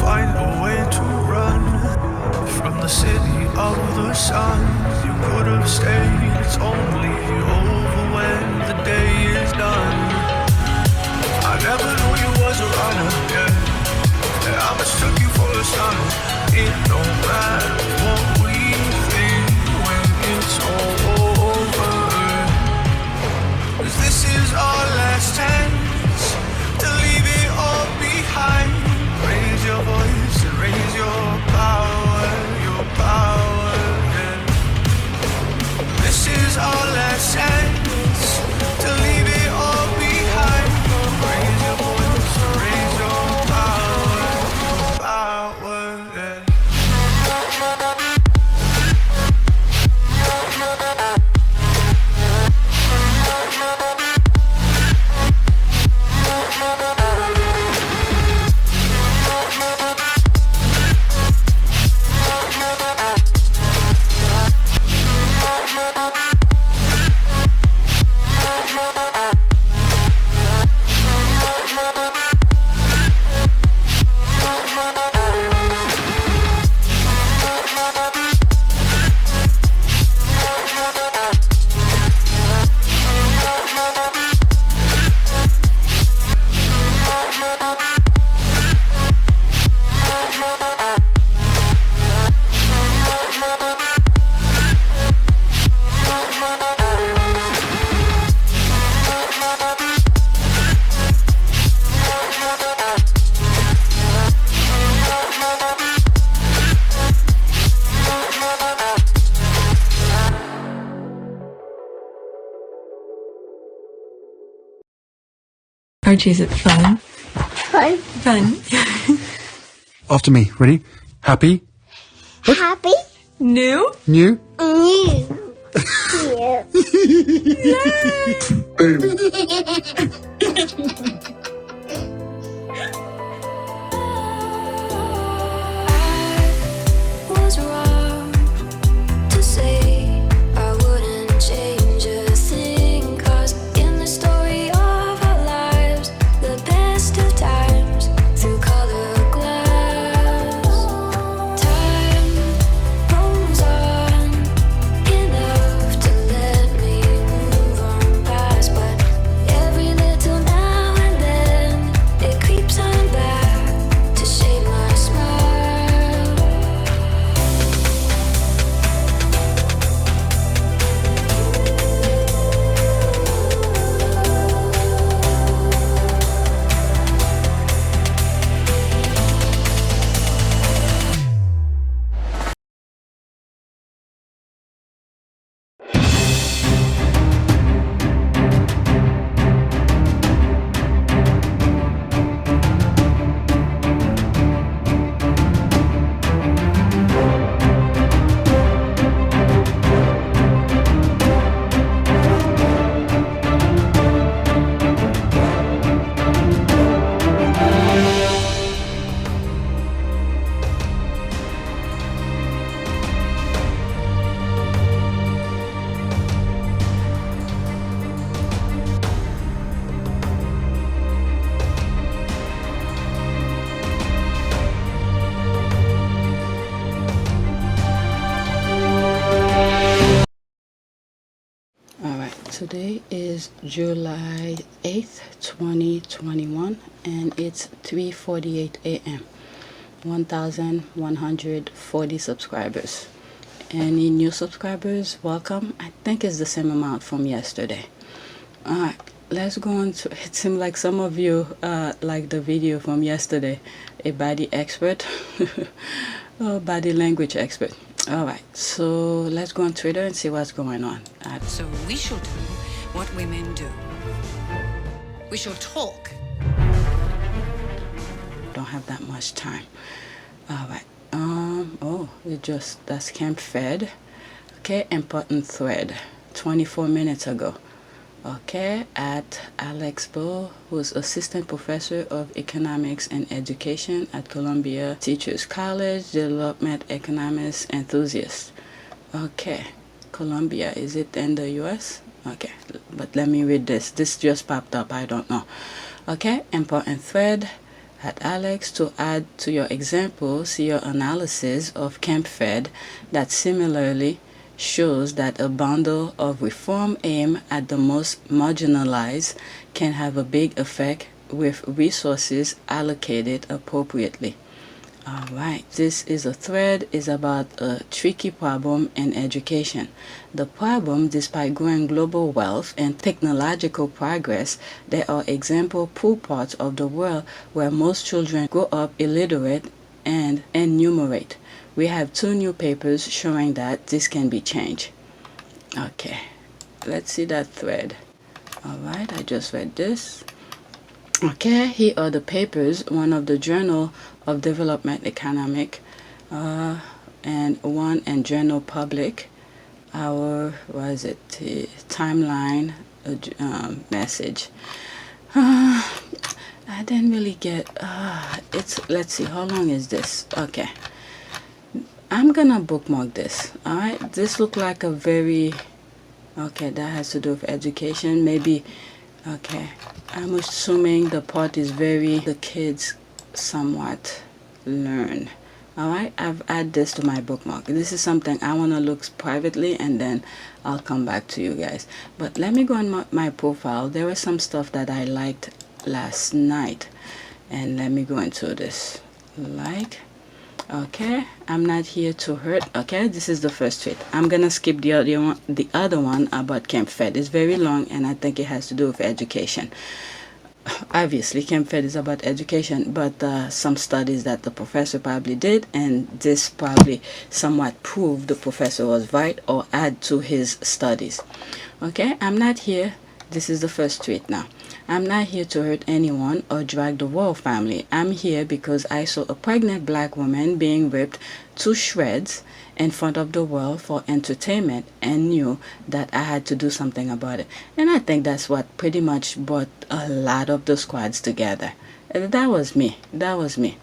find a way to run from the city of the sun. You could have stayed, it's only over when the day is done. I never knew you was a runner, yeah. I mistook you for a son. It don't matter what we think when it's all over. 'Cause this is our last chance to leave it all behind. Raise your voice and raise your power, yeah. This is our last chance to leave it all behind. Raise your voice and raise your power, yeah. Archie, is it fun? Fun. Fun. After me. Ready? Happy? Happy. New? New? New. Was wrong to say I wouldn't change a thing, 'cause in the story of our lives, the best of times through color glass, time rolls on enough to let me move on past, but every little now and then it creeps on back to shape my smile. Today is July 8th, 2021, and it's 3:48 a.m. 1,140 subscribers. Any new subscribers, welcome. I think it's the same amount from yesterday. Alright, let's go on to, it seemed like some of you like the video from yesterday, a body expert, or body language expert. Alright, so let's go on Twitter and see what's going on. So we shall do what women do. We shall talk. Don't have that much time. Alright, that's Camp Fed. Okay, important thread, 24 minutes ago. Okay, at Alex Bull, who's assistant professor of economics and education at Columbia Teachers College, development economics enthusiast. Okay, Columbia, is it in the US? Okay, but let me read this. This just popped up, I don't know. Okay, important thread. At Alex, to add to your example, see your analysis of Camp Fed that similarly shows that a bundle of reform aimed at the most marginalized can have a big effect with resources allocated appropriately. Alright, this is a thread is about a tricky problem in education. The problem, despite growing global wealth and technological progress, there are example poor parts of the world where most children grow up illiterate and enumerate. We have 2 new papers showing that this can be changed. Okay, let's see that thread. Alright, I just read this. Okay, here are the papers, one of the Journal of Development Economic, and one in Journal Public. Our, what is it, timeline message. I didn't really get, let's see, how long is this? Okay, I'm gonna bookmark this, alright? This look like a very, okay, that has to do with education, maybe, okay. I'm assuming the part is very, the kids somewhat learn. Alright, I've added this to my bookmark. This is something I want to look privately and then I'll come back to you guys. But let me go on my profile. There was some stuff that I liked last night. And let me go into this. Like, okay, I'm not here to hurt. Okay, this is the first tweet. I'm gonna skip the other one about Camp Fed. It's very long and I think it has to do with education. Obviously, Camp Fed is about education, but some studies that the professor probably did, and this probably somewhat proved the professor was right or add to his studies. Okay, I'm not here. This is the first tweet now. I'm not here to hurt anyone or drag the royal family. I'm here because I saw a pregnant black woman being ripped to shreds in front of the world for entertainment and knew that I had to do something about it. And I think that's what pretty much brought a lot of the squads together. That was me. That was me.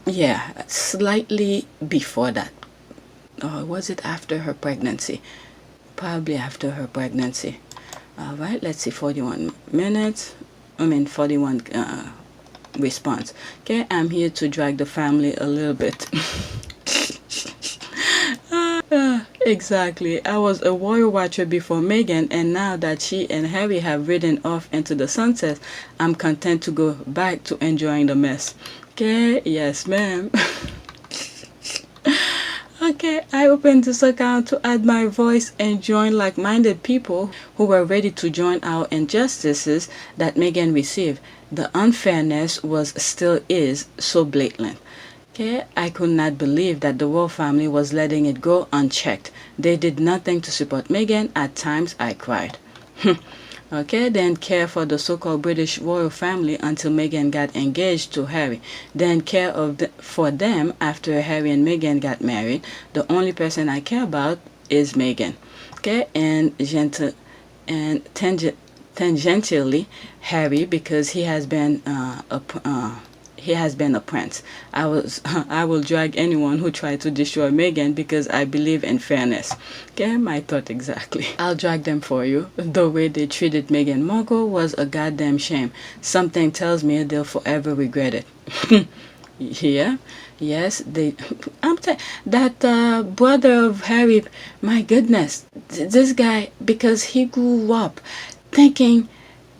Yeah, slightly before that. Or was it after her pregnancy? Probably after her pregnancy. Alright, let's see, 41 minutes. 41 response. Okay, I'm here to drag the family a little bit. Exactly. I was a royal watcher before Meghan, and now that she and Harry have ridden off into the sunset, I'm content to go back to enjoying the mess. Okay, yes ma'am. Okay, I opened this account to add my voice and join like-minded people who were ready to join our injustices that Meghan received. The unfairness was still is so blatant. Okay, I could not believe that the royal family was letting it go unchecked. They did nothing to support Meghan. At times I cried. Okay, then care for the so-called British royal family until Meghan got engaged to Harry. Then care for them after Harry and Meghan got married. The only person I care about is Meghan. Okay, and tangentially Harry, because he has been a prince. I will drag anyone who tried to destroy Meghan because I believe in fairness. Okay, my thought exactly. I'll drag them for you. The way they treated Meghan Markle was a goddamn shame. Something tells me they'll forever regret it. Yeah, yes, they. That brother of Harry, my goodness, this guy, because he grew up thinking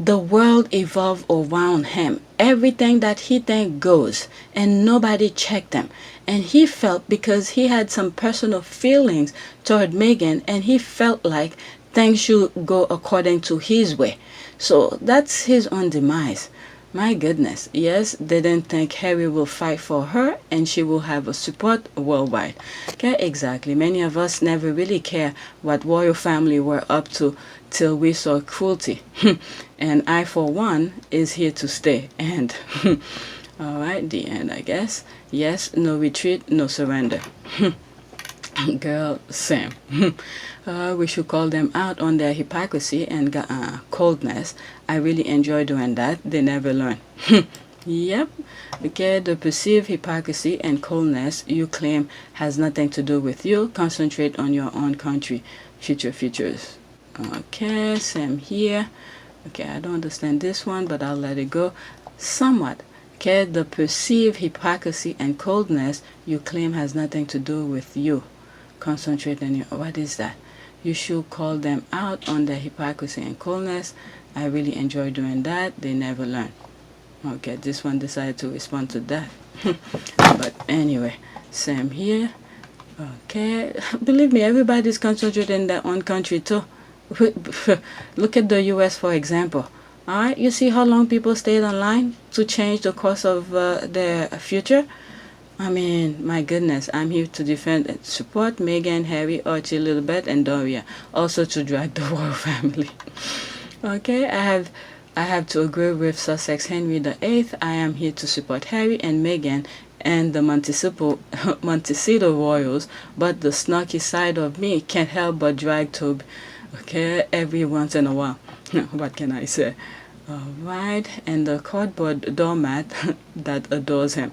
the world evolved around him. Everything that he think goes, and nobody checked him. And he felt, because he had some personal feelings toward Meghan, and he felt like things should go according to his way. So that's his own demise. My goodness, yes, they didn't think Harry will fight for her and she will have a support worldwide. Okay, exactly. Many of us never really care what royal family were up to till we saw cruelty. And I, for one, is here to stay. And alright, the end, I guess. Yes, no retreat, no surrender. Girl, Sam. We should call them out on their hypocrisy and coldness. I really enjoy doing that. They never learn. Yep. Okay, the perceived hypocrisy and coldness you claim has nothing to do with you. Concentrate on your own country. Futures. Okay, Sam here. Okay, I don't understand this one, but I'll let it go. somewhat. Okay, the perceived hypocrisy and coldness you claim has nothing to do with you. Concentrate on your, what is that? You should call them out on their hypocrisy and coldness. I really enjoy doing that. They never learn. Okay, this one decided to respond to that. But anyway, same here. Okay, believe me, everybody's concentrating in their own country too. Look at the US, for example. All right, you see how long people stayed online to change the course of their future? I mean, my goodness, I'm here to defend and support Meghan, Harry, Archie, Lilibet, and Doria. Also to drag the royal family. Okay, I have to agree with Sussex Henry VIII. I am here to support Harry and Meghan and the Montecito royals, but the snarky side of me can't help but drag Toby, okay, every once in a while. What can I say? Alright, and the cardboard doormat that adores him.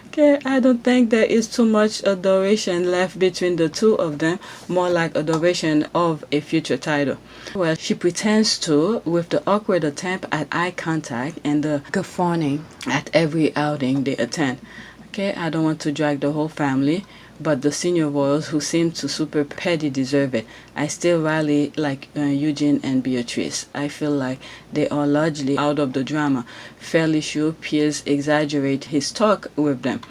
Okay, I don't think there is too much adoration left between the two of them, more like adoration of a future title. Well, she pretends to, with the awkward attempt at eye contact and the guffawing at every outing they attend. Okay, I don't want to drag the whole family, but the senior royals who seem to super petty deserve it. I still rally like Eugene and Beatrice. I feel like they are largely out of the drama. Fairly sure Piers exaggerate his talk with them.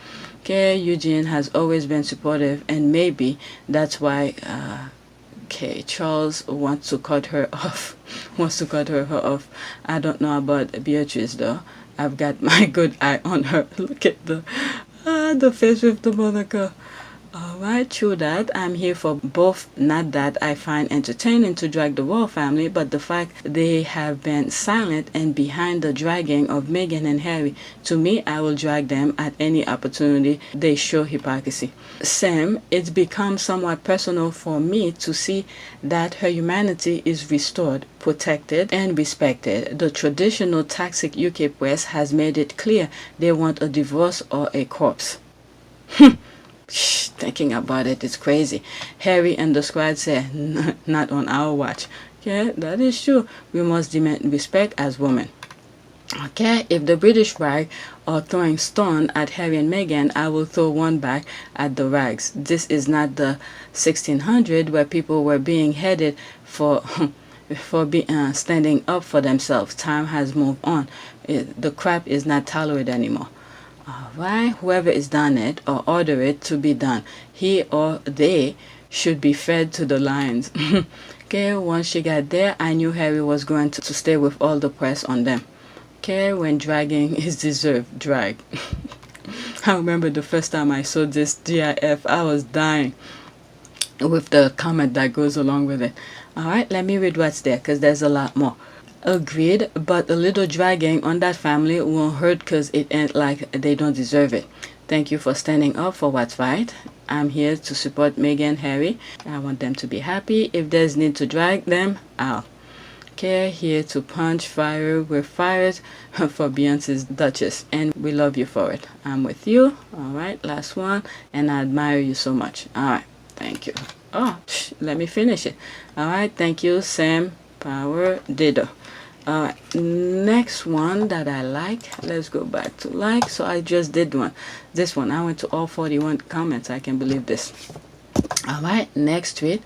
Okay, Eugene has always been supportive, and maybe that's why Charles wants to cut her off. I don't know about Beatrice though. I've got my good eye on her. Look at the face with the monocle. Alright, true that. I'm here for both. Not that I find entertaining to drag the royal family, but the fact they have been silent and behind the dragging of Meghan and Harry. To me, I will drag them at any opportunity they show hypocrisy. Sam, it's become somewhat personal for me to see that her humanity is restored, protected, and respected. The traditional toxic UK press has made it clear they want a divorce or a corpse. Thinking about it is crazy. Harry and the squad say, not on our watch. Yeah, that is true. We must demand respect as women. Okay, if the British rag are throwing stone at Harry and Meghan, I will throw one back at the rags. This is not the 1600 where people were being headed for standing up for themselves. Time has moved on. The crap is not tolerated anymore. Alright, whoever is done it or order it to be done, he or they should be fed to the lions. Okay, once she got there, I knew Harry was going to stay with all the press on them. Okay, when dragging is deserved, drag. I remember the first time I saw this GIF, I was dying with the comment that goes along with it. Alright, let me read what's there because there's a lot more. Agreed, but a little dragging on that family won't hurt because it ain't like they don't deserve it. Thank you for standing up for what's right. I'm here to support Meghan, Harry. I want them to be happy. If there's need to drag them, I'll. Okay, here to punch fire with fires for Beyonce's Duchess, and we love you for it. I'm with you. Alright, last one, and I admire you so much. Alright, thank you. Oh, let me finish it. Alright, thank you, Sam Power Ditto. Alright, next one that I like. Let's go back to like. So I just did one. This one, I went to all 41 comments. I can believe this. Alright, next tweet.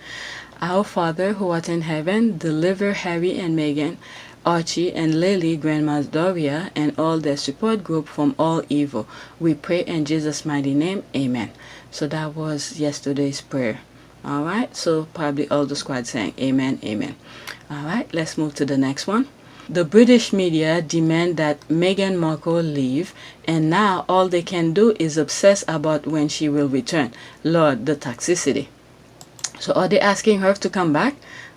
Our Father who art in heaven, deliver Harry and Meghan, Archie and Lily, Grandma Doria, and all their support group from all evil. We pray in Jesus' mighty name. Amen. So that was yesterday's prayer. Alright, so probably all the squad saying amen, amen. Alright, let's move to the next one. The British media demand that Meghan Markle leave, and now all they can do is obsess about when she will return. Lord, the toxicity. So are they asking her to come back?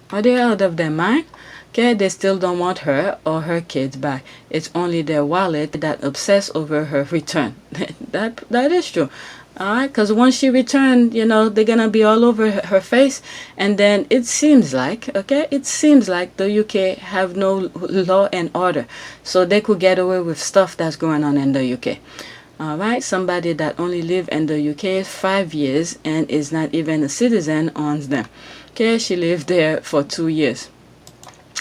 Are they out of their mind? Okay, they still don't want her or her kids back. It's only their wallet that obsess over her return. That is true. Alright, because once she returned, you know, they're gonna be all over her face, and then it seems like the UK have no law and order, so they could get away with stuff that's going on in the UK. Alright, somebody that only lived in the UK 5 years and is not even a citizen owns them. Okay, she lived there for 2 years.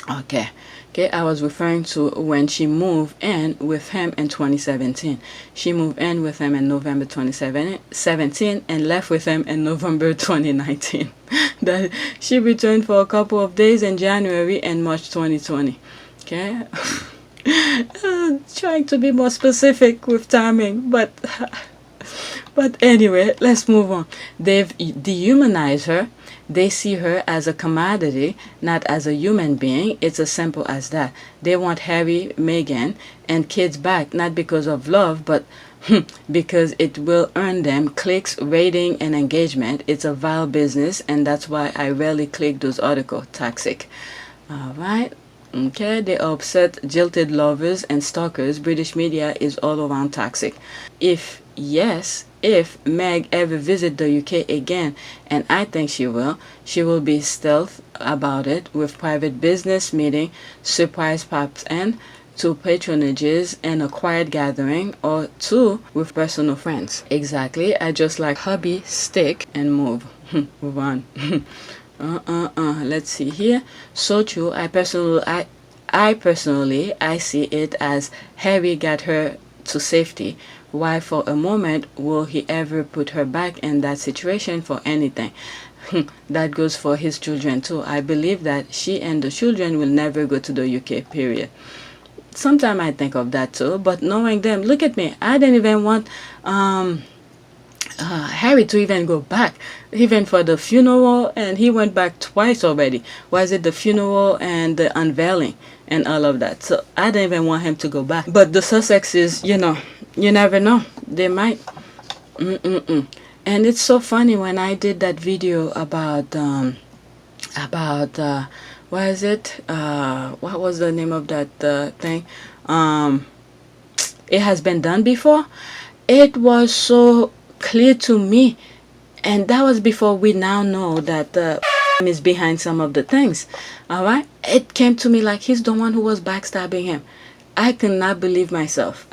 Okay, Okay, I was referring to when she moved in with him in 2017. She moved in with him in November 2017 and left with him in November 2019. That she returned for a couple of days in January and March 2020. Okay. Trying to be more specific with timing, but anyway, let's move on. They've dehumanized her. They see her as a commodity, not as a human being. It's as simple as that. They want Harry, Meghan, and kids back, not because of love, but because it will earn them clicks, rating, and engagement. It's a vile business, and that's why I rarely click those articles. Toxic. All right. Okay, they are upset, jilted lovers and stalkers. British media is all around toxic. If Meg ever visit the UK again, and I think she will be stealth about it with private business meeting, surprise pops in, 2 patronages and a quiet gathering, or 2 with personal friends. Exactly, I just like hubby, stick, and move. Move on. Let's see here. So true. I personally see it as Harry got her to safety. Why for a moment will he ever put her back in that situation for anything? That goes for his children too. I believe that she and the children will never go to the UK, period. Sometimes I think of that too, but knowing them, look at me. I didn't even want Harry to even go back, even for the funeral, and he went back twice already. Was it the funeral and the unveiling and all of that? So I didn't even want him to go back. But the Sussexes, you never know. They might. And it's so funny when I did that video about what is it? What was the name of that thing? It has been done before. It was so clear to me, and that was before we now know that is behind some of the things. All right, it came to me like he's the one who was backstabbing him. I could not believe myself.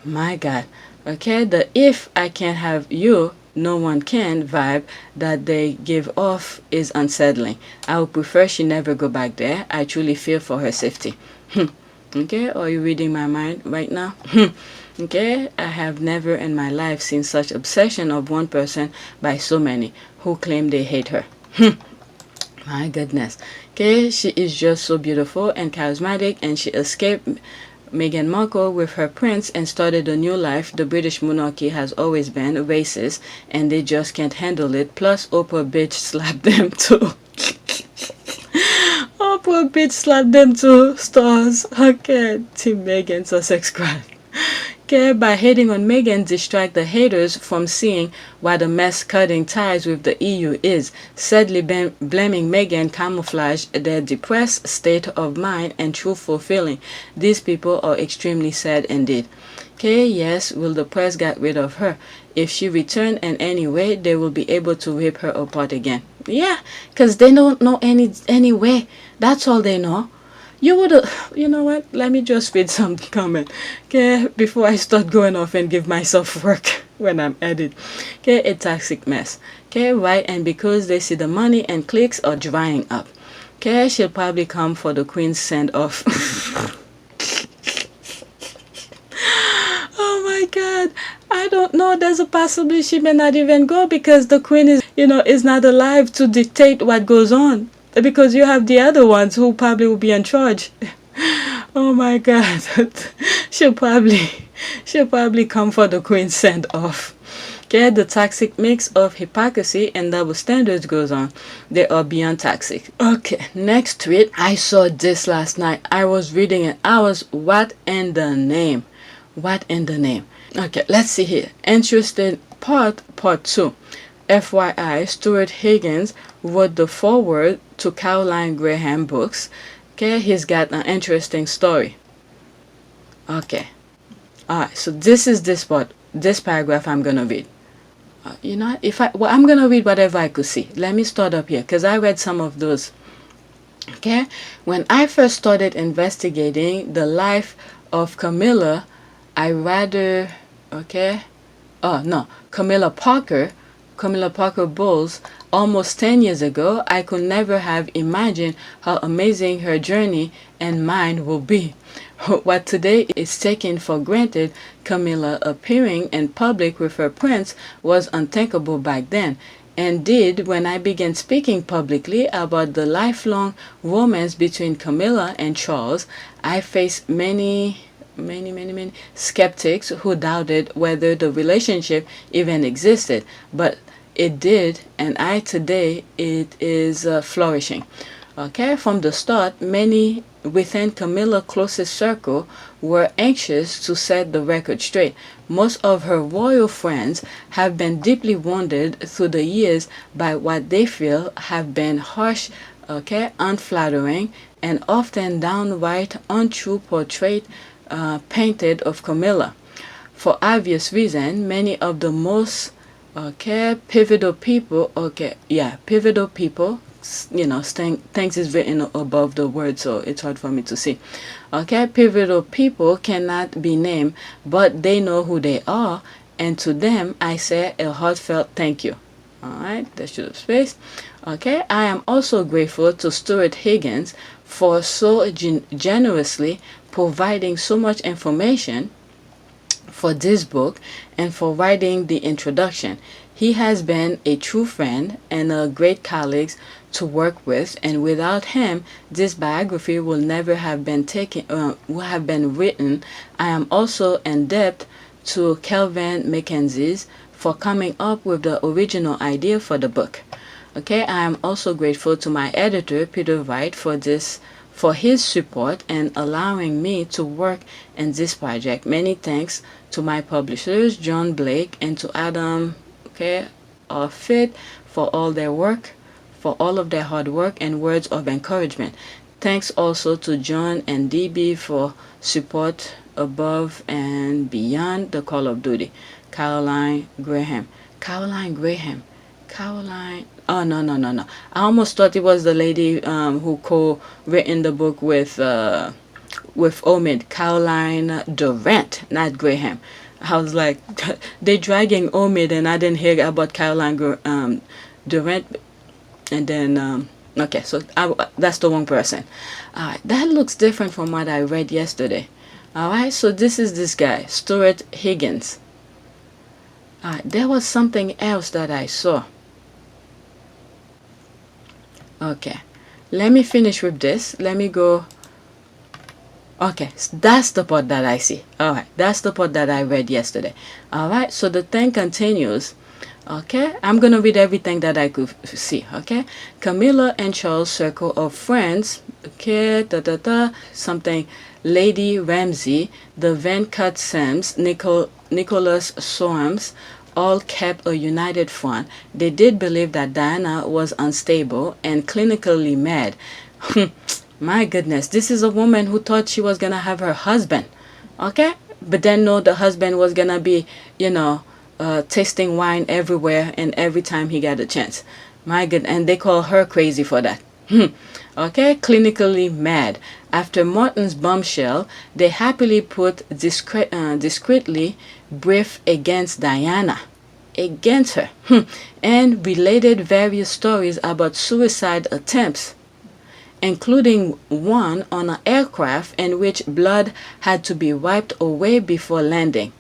My God. Okay, the if I can't have you, no one can vibe that they give off is unsettling. I would prefer she never go back there. I truly fear for her safety. Okay, are you reading my mind right now? Okay, I have never in my life seen such obsession of one person by so many who claim they hate her. My goodness. Okay, she is just so beautiful and charismatic, and she escaped Meghan Markle with her prince and started a new life. The British monarchy has always been racist, and they just can't handle it. Plus, Oprah bitch slapped them too. Oprah bitch slapped them too. Stars. Okay, Team Meghan, Sussex cried. Okay, by hating on Meghan, distract the haters from seeing what a mess cutting ties with the EU is. Sadly, blaming Meghan camouflage their depressed state of mind and truthful feeling. These people are extremely sad indeed. Okay, yes, will the press get rid of her? If she return in any way, they will be able to rip her apart again. Yeah, because they don't know any way. That's all they know. You know what? Let me just read some comment, okay, before I start going off and give myself work when I'm edit. Okay, a toxic mess. Okay, right, and because they see the money and clicks are drying up. Okay, she'll probably come for the Queen's send-off. Oh my God, I don't know. There's a possibility she may not even go because the Queen is not alive to dictate what goes on. Because you have the other ones who probably will be in charge. Oh my God. She'll probably come for the Queen's send-off. Okay, the toxic mix of hypocrisy and double standards goes on. They are beyond toxic. Okay, next tweet. I saw this last night. I was reading it. What in the name? What in the name? Okay, let's see here. Interesting part 2. FYI, Stuart Higgins wrote the foreword to Caroline Graham books. Okay, he's got an interesting story. Okay. Alright, so this is this part, this paragraph I'm gonna read. I'm gonna read whatever I could see. Let me start up here, because I read some of those. Okay, when I first started investigating the life of Camilla, Camilla Parker, Camilla Parker Bowles almost 10 years ago, I could never have imagined how amazing her journey and mine will be. What today is taken for granted, Camilla appearing in public with her prince, was unthinkable back then. Indeed, when I began speaking publicly about the lifelong romance between Camilla and Charles, I faced many skeptics who doubted whether the relationship even existed, but it did, and today it is flourishing. Okay, from the start, many within Camilla's closest circle were anxious to set the record straight. Most of her royal friends have been deeply wounded through the years by what they feel have been harsh, unflattering, and often downright untrue portrait painted of Camilla. For obvious reason, many of the most pivotal people, things is written above the word, so it's hard for me to see. Okay, pivotal people cannot be named, but they know who they are, and to them I say a heartfelt thank you. Alright, that should have space. Okay, I am also grateful to Stuart Higgins for so generously providing so much information for this book and for writing the introduction. He has been a true friend and a great colleague to work with, and without him, this biography will never have been written. I am also in debt to Kelvin Mackenzie for coming up with the original idea for the book. Okay, I am also grateful to my editor, Peter Wright, for his support and allowing me to work in this project. Many thanks to my publishers, John Blake and to Adam Fit for all their work, for all of their hard work and words of encouragement. Thanks also to John and DB for support above and beyond the call of duty. Caroline Graham. Oh, no. I almost thought it was the lady who co-written the book with Omid. Caroline Durant, not Graham. I was like, they dragging Omid, and I didn't hear about Caroline Durant. And then, so that's the wrong person. Alright, that looks different from what I read yesterday. Alright, so this is this guy, Stuart Higgins. There was something else that I saw. Okay, let me finish with this. Let me go. Okay, that's the part that I see. Alright, that's the part that I read yesterday. Alright, so the thing continues. Okay, I'm gonna read everything that I could see. Okay, Camilla and Charles' circle of friends. Okay, something. Lady Ramsay, the Venkat Sims, Nicholas Soames, all kept a united front. They did believe that Diana was unstable and clinically mad. My goodness, this is a woman who thought she was gonna have her husband, okay? But then no, the husband was gonna be, tasting wine everywhere and every time he got a chance. My goodness, and they call her crazy for that. Okay, clinically mad. After Morton's bombshell, they happily put discreetly brief against Diana, against her, and related various stories about suicide attempts, including one on an aircraft in which blood had to be wiped away before landing.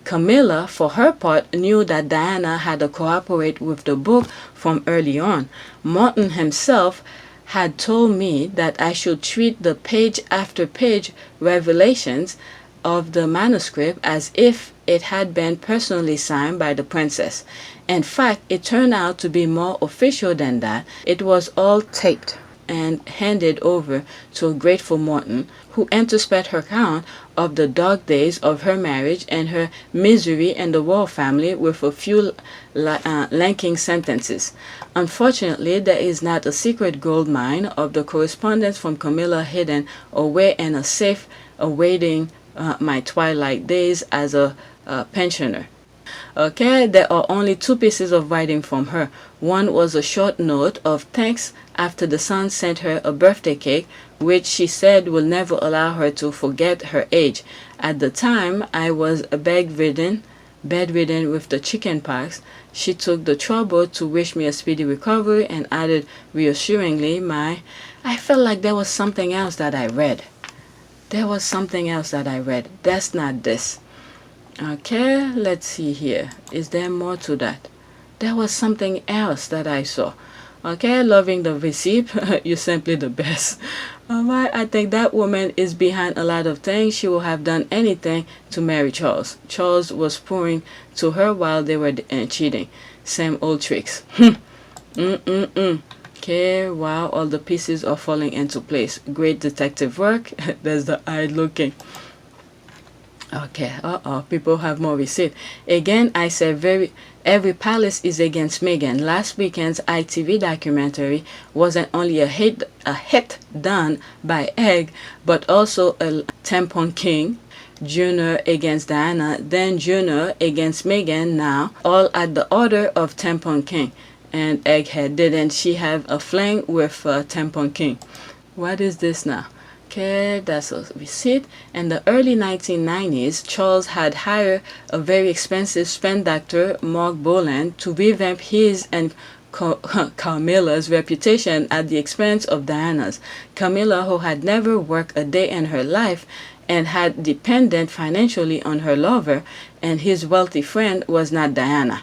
Camilla, for her part, knew that Diana had to cooperate with the book from early on. Morton himself had told me that I should treat the page after page revelations of the manuscript as if it had been personally signed by the princess. In fact, it turned out to be more official than that. It was all taped and handed over to a grateful Morton, who interspersed her account of the dark days of her marriage and her misery in the royal family with a few lanking sentences. Unfortunately, there is not a secret gold mine of the correspondence from Camilla hidden away in a safe awaiting my twilight days as a pensioner. Okay, there are only 2 pieces of writing from her. One was a short note of thanks after the son sent her a birthday cake, which she said will never allow her to forget her age. At the time, I was bedridden bedridden with the chicken pox. She took the trouble to wish me a speedy recovery and added reassuringly, I felt like there was something else that I read. There was something else that I read. That's not this. Okay, let's see here. Is there more to that? There was something else that I saw. Okay, loving the receipt. You're simply the best. Alright, I think that woman is behind a lot of things. She will have done anything to marry Charles. Charles was pouring to her while they were cheating. Same old tricks. Okay, wow, all the pieces are falling into place. Great detective work. There's the eye looking. Okay, people have more receipt. Again, I said every palace is against Meghan. Last weekend's ITV documentary wasn't only a hit done by Egg, but also a tampon king. Junior against Diana, then Junior against Meghan now, all at the order of tampon king. And Egghead, didn't she have a fling with tampon king? What is this now? Okay, that's a receipt. In the early 1990s, Charles had hired a very expensive spin doctor, Mark Boland, to revamp his and Camilla's reputation at the expense of Diana's. Camilla, who had never worked a day in her life and had depended financially on her lover and his wealthy friend, was not Diana.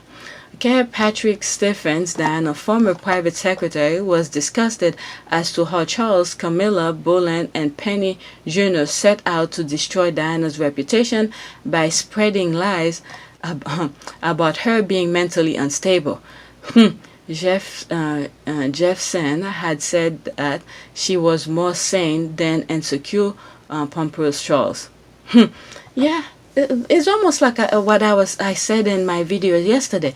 Okay, Patrick Stephens, Diana's former private secretary, was disgusted as to how Charles, Camilla, Boland, and Penny Jr. set out to destroy Diana's reputation by spreading lies about her being mentally unstable. Jeffson had said that she was more sane than insecure, pompous Charles. Yeah. It's almost like what I said in my video yesterday.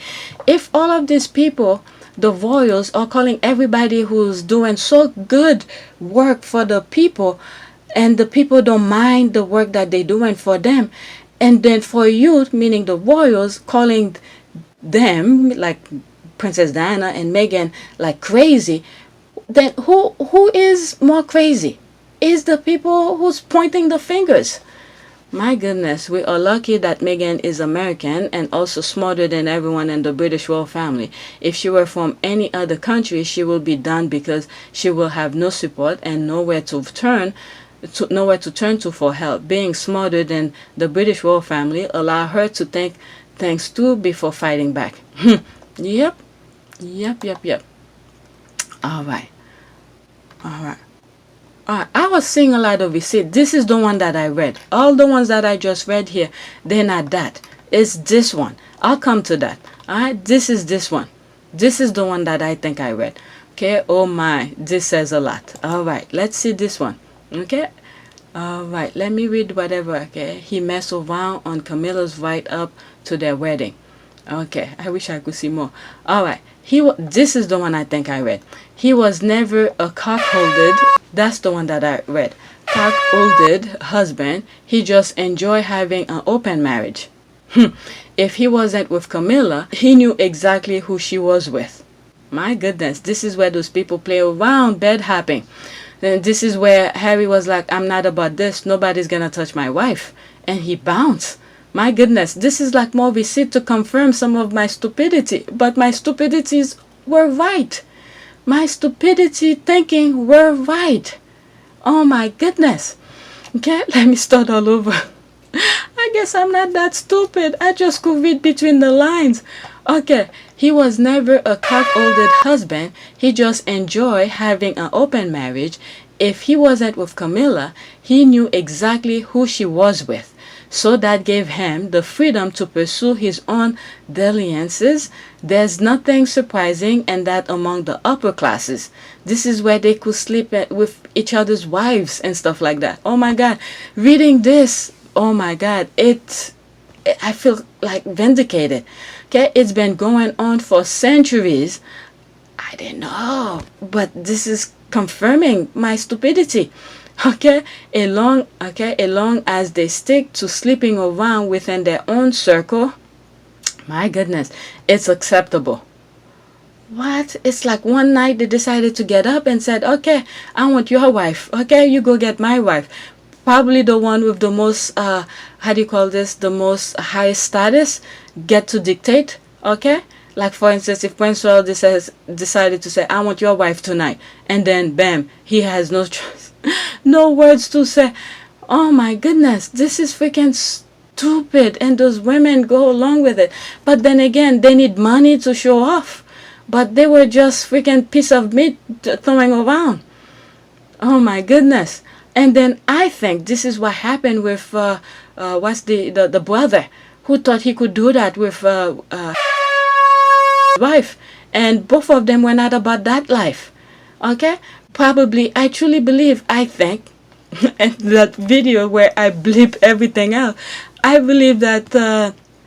If all of these people, the royals, are calling everybody who's doing so good work for the people, and the people don't mind the work that they're doing for them, and then for you, meaning the royals, calling them, like Princess Diana and Meghan, like crazy, then who is more crazy? Is the people who's pointing the fingers. My goodness, we are lucky that Meghan is American and also smarter than everyone in the British royal family. If she were from any other country, she will be done because she will have no support and nowhere to turn to for help. Being smarter than the British royal family allow her to think things through before fighting back. Yep. All right. I was seeing a lot of receipts. This is the one that I read. All the ones that I just read here, they're not that. It's this one. I'll come to that. Alright, this is this one. This is the one that I think I read. Okay, oh my, this says a lot. Alright, let's see this one. Okay, alright, let me read whatever. Okay, he messed around on Camilla's right up to their wedding. Okay, I wish I could see more. Alright, this is the one I think I read. He was never a cock-holded. That's the one that I read. Cock-holded husband. He just enjoyed having an open marriage. If he wasn't with Camilla, he knew exactly who she was with. My goodness, this is where those people play around bed hopping. And this is where Harry was like, I'm not about this. Nobody's gonna touch my wife. And he bounced. My goodness, this is like more receipt to confirm some of my stupidity. But my stupidities were right. My stupidity thinking were right. Oh my goodness. Okay, let me start all over. I guess I'm not that stupid. I just could read between the lines. Okay, he was never a cock-holded husband. He just enjoyed having an open marriage. If he wasn't with Camilla, he knew exactly who she was with. So that gave him the freedom to pursue his own dalliances. There's nothing surprising in that among the upper classes. This is where they could sleep with each other's wives and stuff like that. Oh my God, reading this, oh my God, I feel like vindicated. Okay, it's been going on for centuries. I didn't know, but this is confirming my stupidity. Okay, as long as they stick to sleeping around within their own circle, my goodness, it's acceptable. What? It's like one night they decided to get up and said, okay, I want your wife. Okay, you go get my wife. probably the one with the most how do you call this, the most high status get to dictate. Okay, like for instance, if Prince Royal decided to say, I want your wife tonight, and then bam, he has no choice, no words to say. Oh my goodness, this is freaking stupid, and those women go along with it. But then again, they need money to show off, but they were just freaking piece of meat throwing around. Oh my goodness. And then I think this is what happened with what's the brother who thought he could do that with wife, and both of them were not about that life. Okay, probably, I truly believe, I think, and that video where I bleep everything out, I believe that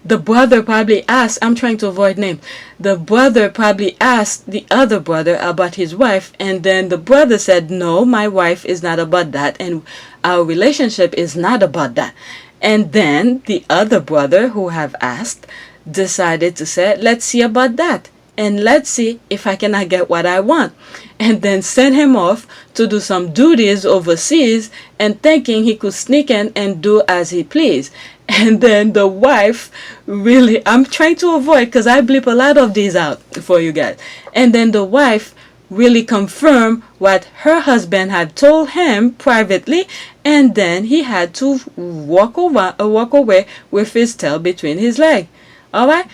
the brother probably asked, I'm trying to avoid name, the brother probably asked the other brother about his wife, and then the brother said, no, my wife is not about that, and our relationship is not about that. And then the other brother who have asked decided to say, let's see about that, and let's see if I cannot get what I want, and then send him off to do some duties overseas, and thinking he could sneak in and do as he pleased. And then the wife really, I'm trying to avoid, because I bleep a lot of these out for you guys, and then the wife really confirmed what her husband had told him privately, and then he had to walk away with his tail between his legs. All right.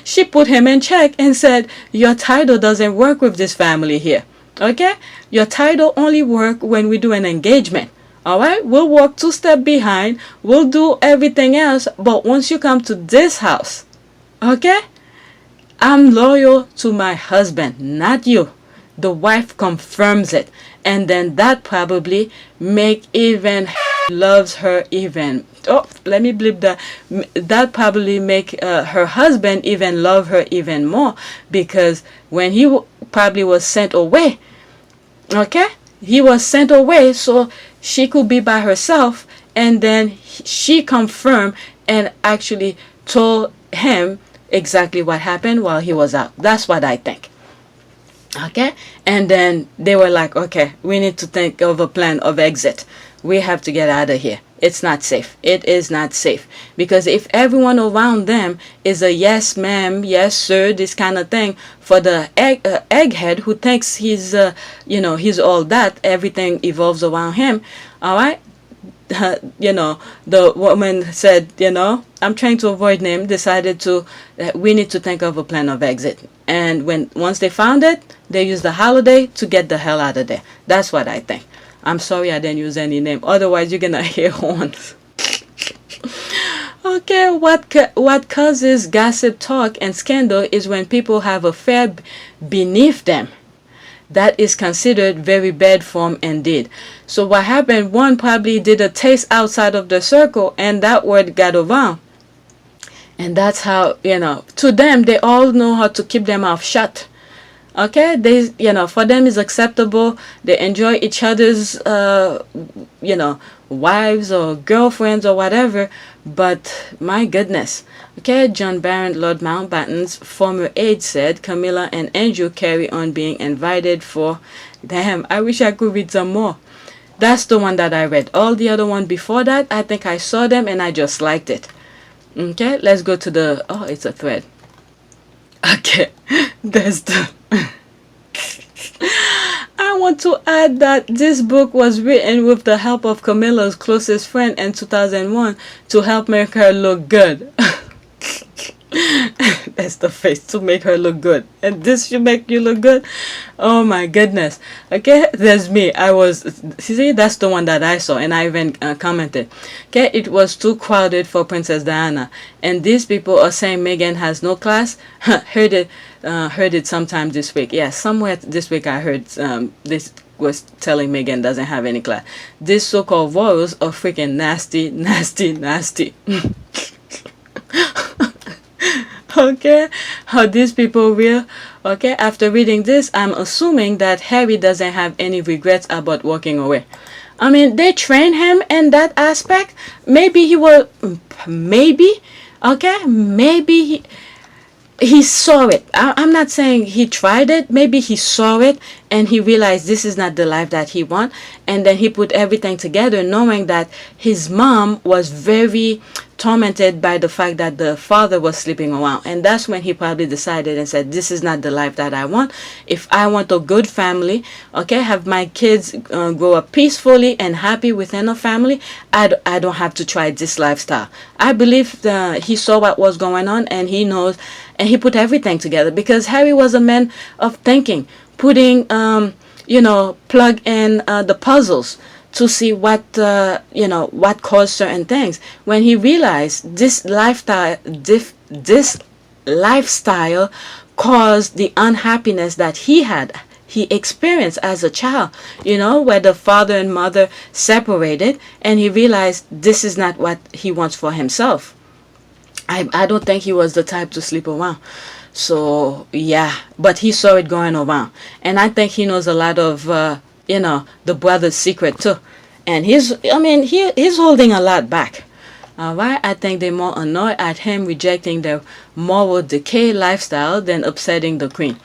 She put him in check and said, your title doesn't work with this family here. Okay, your title only work when we do an engagement. All right, we'll walk 2 steps behind, we'll do everything else, but once you come to this house, okay, I'm loyal to my husband, not you. The wife confirms it, and then that probably make even loves her even. Oh, let me bleep that. That probably make her husband even love her even more, because when he probably was sent away, okay, he was sent away so she could be by herself, and then she confirmed and actually told him exactly what happened while he was out. That's what I think. Okay, and then they were like, okay, we need to think of a plan of exit. We have to get out of here. It's not safe. It is not safe, because if everyone around them is a yes ma'am, yes sir, this kind of thing, for the egghead who thinks he's he's all that, everything evolves around him. All right. The woman said, I'm trying to avoid name, decided to, we need to think of a plan of exit. And once they found it, they used the holiday to get the hell out of there. That's what I think. I'm sorry I didn't use any name. Otherwise, you're going to hear horns. Okay, what causes gossip talk and scandal is when people have a affair beneath them. That is considered very bad form indeed. So what happened, one probably did a taste outside of the circle, and that word got around. And that's how, to them, they all know how to keep their mouth shut. Okay, they, for them it's acceptable. They enjoy each other's, wives or girlfriends or whatever. But my goodness. Okay, John Barron, Lord Mountbatten's former aide, said Camilla and Andrew carry on being invited for. Damn, I wish I could read some more. That's the one that I read. All the other one before that, I think I saw them and I just liked it. Okay, let's go to the. Oh, it's a thread. Okay, there's the. I want to add that this book was written with the help of Camilla's closest friend in 2001 to help make her look good. That's the face, to make her look good. And this should make you look good. Oh my goodness. Okay, there's me. See, that's the one that I saw, and I even commented. Okay, it was too crowded for Princess Diana, and these people are saying Meghan has no class. Heard it sometime this week. Yeah, somewhere this week I heard this was telling Meghan doesn't have any class. These so-called royals are freaking nasty, nasty, nasty. Okay, how these people will. Okay, after reading this, I'm assuming that Harry doesn't have any regrets about walking away. I mean, they train him in that aspect. Maybe he will, maybe, okay, maybe he saw it. I'm not saying he tried it. Maybe he saw it and he realized this is not the life that he want. And then he put everything together, knowing that his mom was very tormented by the fact that the father was sleeping around. And that's when he probably decided and said, this is not the life that I want. If I want a good family, okay, have my kids grow up peacefully and happy within a family, I don't have to try this lifestyle. I believe he saw what was going on, and he knows, and he put everything together, because Harry was a man of thinking, putting plug in the puzzles to see what what caused certain things. When he realized this lifestyle caused the unhappiness that he experienced as a child, where the father and mother separated, and he realized this is not what he wants for himself. I don't think he was the type to sleep around. So yeah, but he saw it going around, and I think he knows a lot of the brother's secret too, and he's holding a lot back. All right, I think they're more annoyed at him rejecting their moral decay lifestyle than upsetting the queen.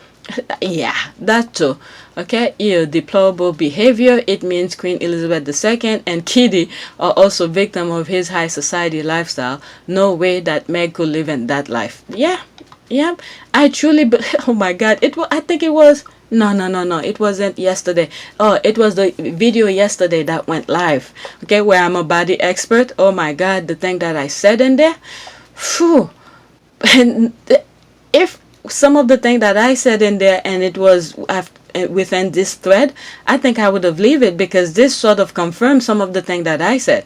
Yeah, that too. Okay, deplorable behavior. It means Queen Elizabeth II and Kitty are also victim of his high society lifestyle. No way that Meg could live in that life. Yeah. I truly. Oh my God! I think it was. No. It wasn't yesterday. Oh, it was the video yesterday that went live. Okay, where I'm a body expert. Oh my God, the thing that I said in there. Phew. And if some of the thing that I said in there, and it was within this thread, I think I would have leave it, because this sort of confirms some of the thing that I said.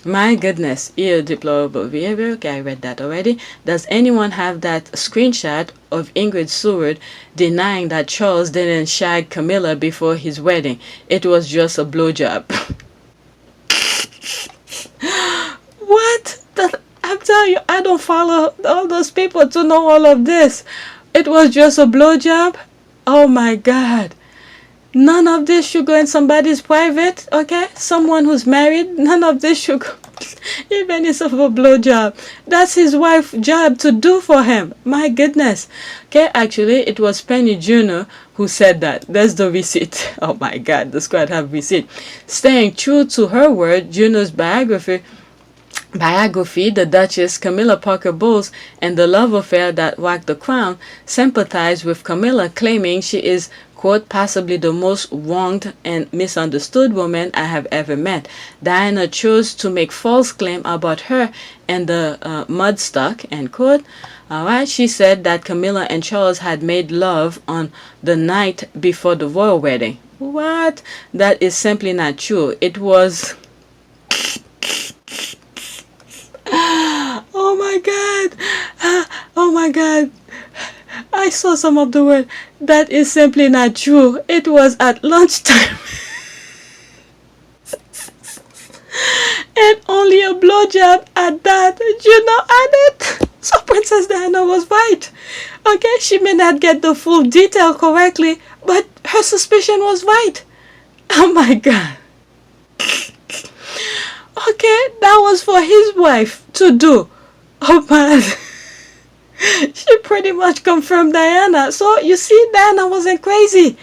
My goodness, deplorable behavior. Okay, I read that already. Does anyone have that screenshot of Ingrid Seward denying that Charles didn't shag Camilla before his wedding? It was just a blowjob. What? I'm telling you, I don't follow all those people to know all of this. It was just a blowjob? Oh my God. None of this should go in somebody's private, okay? Someone who's married, none of this should go. Even if it's a blowjob. That's his wife's job to do for him. My goodness. Okay, actually, it was Penny Jr. who said that. There's the receipt. Oh my God, the squad have receipt. Staying true to her word, Jr.'s biography, the Duchess Camilla Parker Bowles, and the love affair that rocked the crown, sympathized with Camilla, claiming she is, quote, possibly the most wronged and misunderstood woman I have ever met. Diana chose to make false claim about her and the mudstock, end quote. Alright, she said that Camilla and Charles had made love on the night before the royal wedding. What? That is simply not true. It was... Oh my God. Oh my God. I saw some of the word. That is simply not true. It was at lunchtime. And only a blowjob at that. At it. So Princess Diana was right. Okay, she may not get the full detail correctly, but her suspicion was right. Oh my God. Okay, that was for his wife to do. Oh man. She pretty much confirmed Diana. So you see, Diana wasn't crazy.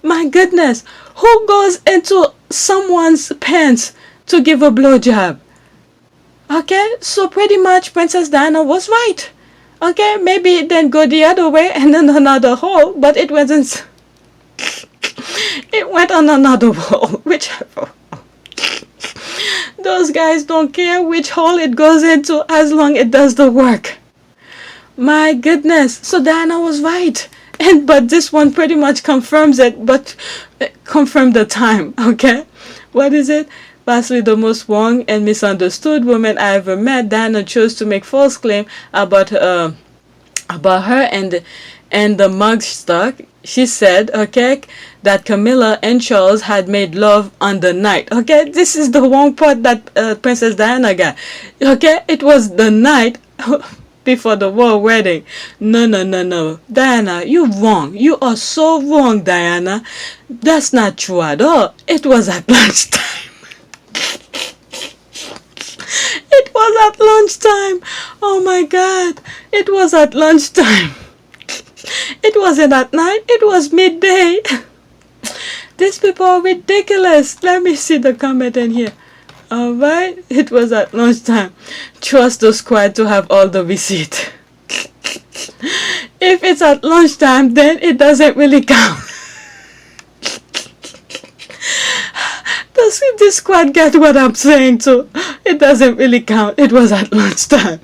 My goodness. Who goes into someone's pants to give a blowjob? Okay, so pretty much Princess Diana was right. Okay, maybe it didn't go the other way and then another hole, but it wasn't. It went on another hole, whichever. Those guys don't care which hole it goes into as long as it does the work. My goodness. So Diana was right. But this one pretty much confirms it, but confirmed the time, okay? What is it? Vastly the most wrong and misunderstood woman I ever met. Diana chose to make false claim about her and the mug stock. She said, okay, that Camilla and Charles had made love on the night. Okay, this is the wrong part that Princess Diana got. Okay, it was the night before the royal wedding. No. Diana, you're wrong. You are so wrong, Diana. That's not true at all. It was at lunchtime. It was at lunchtime. Oh my God. It was at lunchtime. It wasn't at night. It was midday. These people are ridiculous. Let me see the comment in here. Alright. It was at lunchtime. Trust the squad to have all the receipt. If it's at lunchtime, then it doesn't really count. Does this squad get what I'm saying too? It doesn't really count. It was at lunchtime.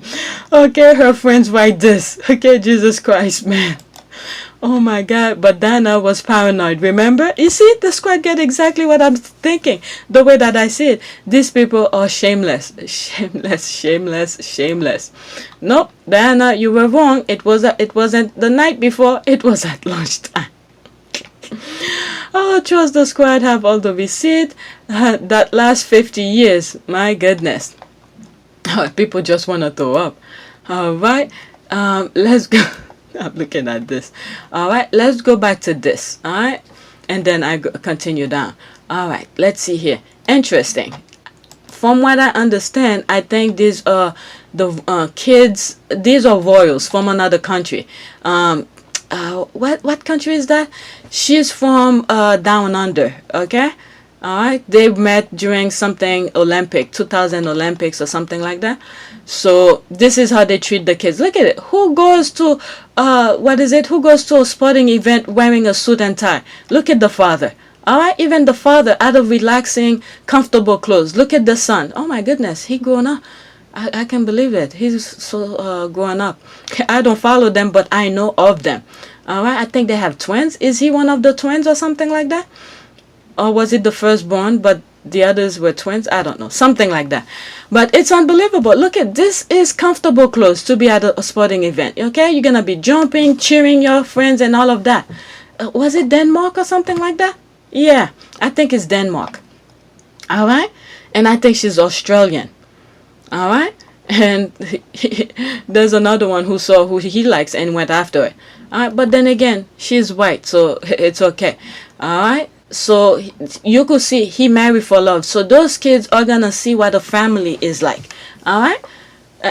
Okay, her friends write this. Okay, Jesus Christ, man. Oh my God, but Dana was paranoid. Remember? You see, the squad get exactly what I'm thinking. The way that I see it. These people are shameless. Shameless, shameless, shameless. Nope, Diana, you were wrong. It wasn't the night before. It was at lunchtime. Oh, trust the squad have all the receipt. That last 50 years. My goodness. People just want to throw up. Alright, let's go. I'm looking at this. Alright, let's go back to this. Alright, and then I continue down. Alright, let's see here. Interesting. From what I understand, I think these are the kids. These are royals from another country. What country is that? She's from down under. Okay. Alright, they met during something Olympic, 2000 Olympics or something like that. So this is how they treat the kids. Look at it. Who goes to Who goes to a sporting event wearing a suit and tie? Look at the father. Alright, even the father out of relaxing, comfortable clothes. Look at the son. Oh my goodness, he grown up. I can't believe it. He's so grown up. I don't follow them, but I know of them. Alright, I think they have twins. Is he one of the twins or something like that? Or was it the firstborn, but the others were twins? I don't know. Something like that. But it's unbelievable. Look at this. Is comfortable clothes to be at a sporting event. Okay? You're going to be jumping, cheering your friends and all of that. Was it Denmark or something like that? Yeah, I think it's Denmark. Alright? And I think she's Australian. Alright? And there's another one who saw who he likes and went after it. Alright? But then again, she's white, so it's okay. Alright? So you could see he married for love. So those kids are gonna see what a family is like. Alright?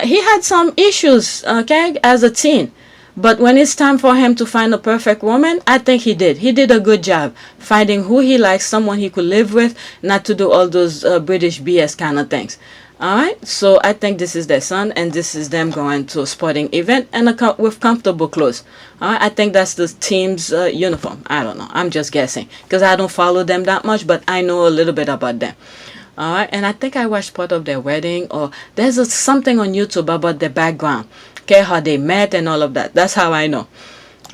He had some issues, okay, as a teen. But when it's time for him to find a perfect woman, I think he did. He did a good job finding who he likes, someone he could live with, not to do all those British BS kind of things. Alright, so I think this is their son, and this is them going to a sporting event and with comfortable clothes. Alright, I think that's the team's uniform. I don't know. I'm just guessing because I don't follow them that much, but I know a little bit about them. Alright, and I think I watched part of their wedding, or there's something on YouTube about their background. Okay, how they met and all of that. That's how I know.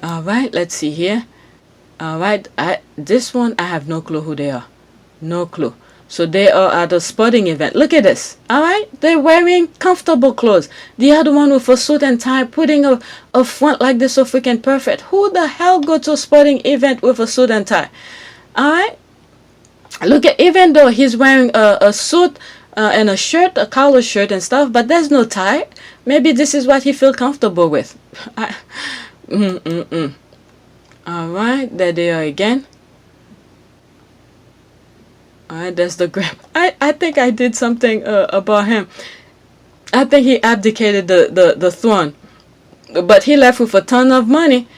Alright, let's see here. Alright, this one, I have no clue who they are. No clue. So they are at a sporting event. Look at this. Alright? They're wearing comfortable clothes. The other one with a suit and tie, putting a front like this so freaking perfect. Who the hell go to a sporting event with a suit and tie? Alright? Look at, even though he's wearing a suit and a shirt, a collar shirt and stuff, but there's no tie. Maybe this is what he feel comfortable with. Alright, there they are again. Alright, that's the grab. I think I did something about him. I think he abdicated the throne. But he left with a ton of money.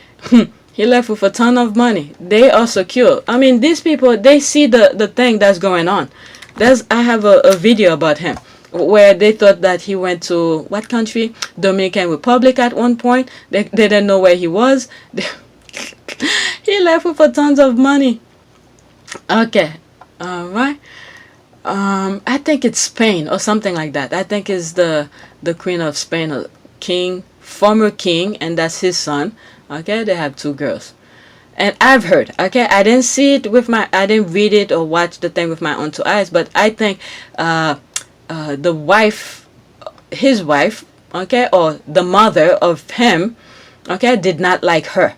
He left with a ton of money. They are secure. I mean, these people, they see the thing that's going on. I have a video about him where they thought that he went to, what country? Dominican Republic at one point. They didn't know where he was. He left with a tons of money. Okay. Alright. I think it's Spain or something like that. I think it's the Queen of Spain, or king, former king, and that's his son. Okay, they have 2 girls. And I've heard, okay, I didn't see it I didn't read it or watch the thing with my own 2 eyes, but I think the wife, his wife, okay, or the mother of him, okay, did not like her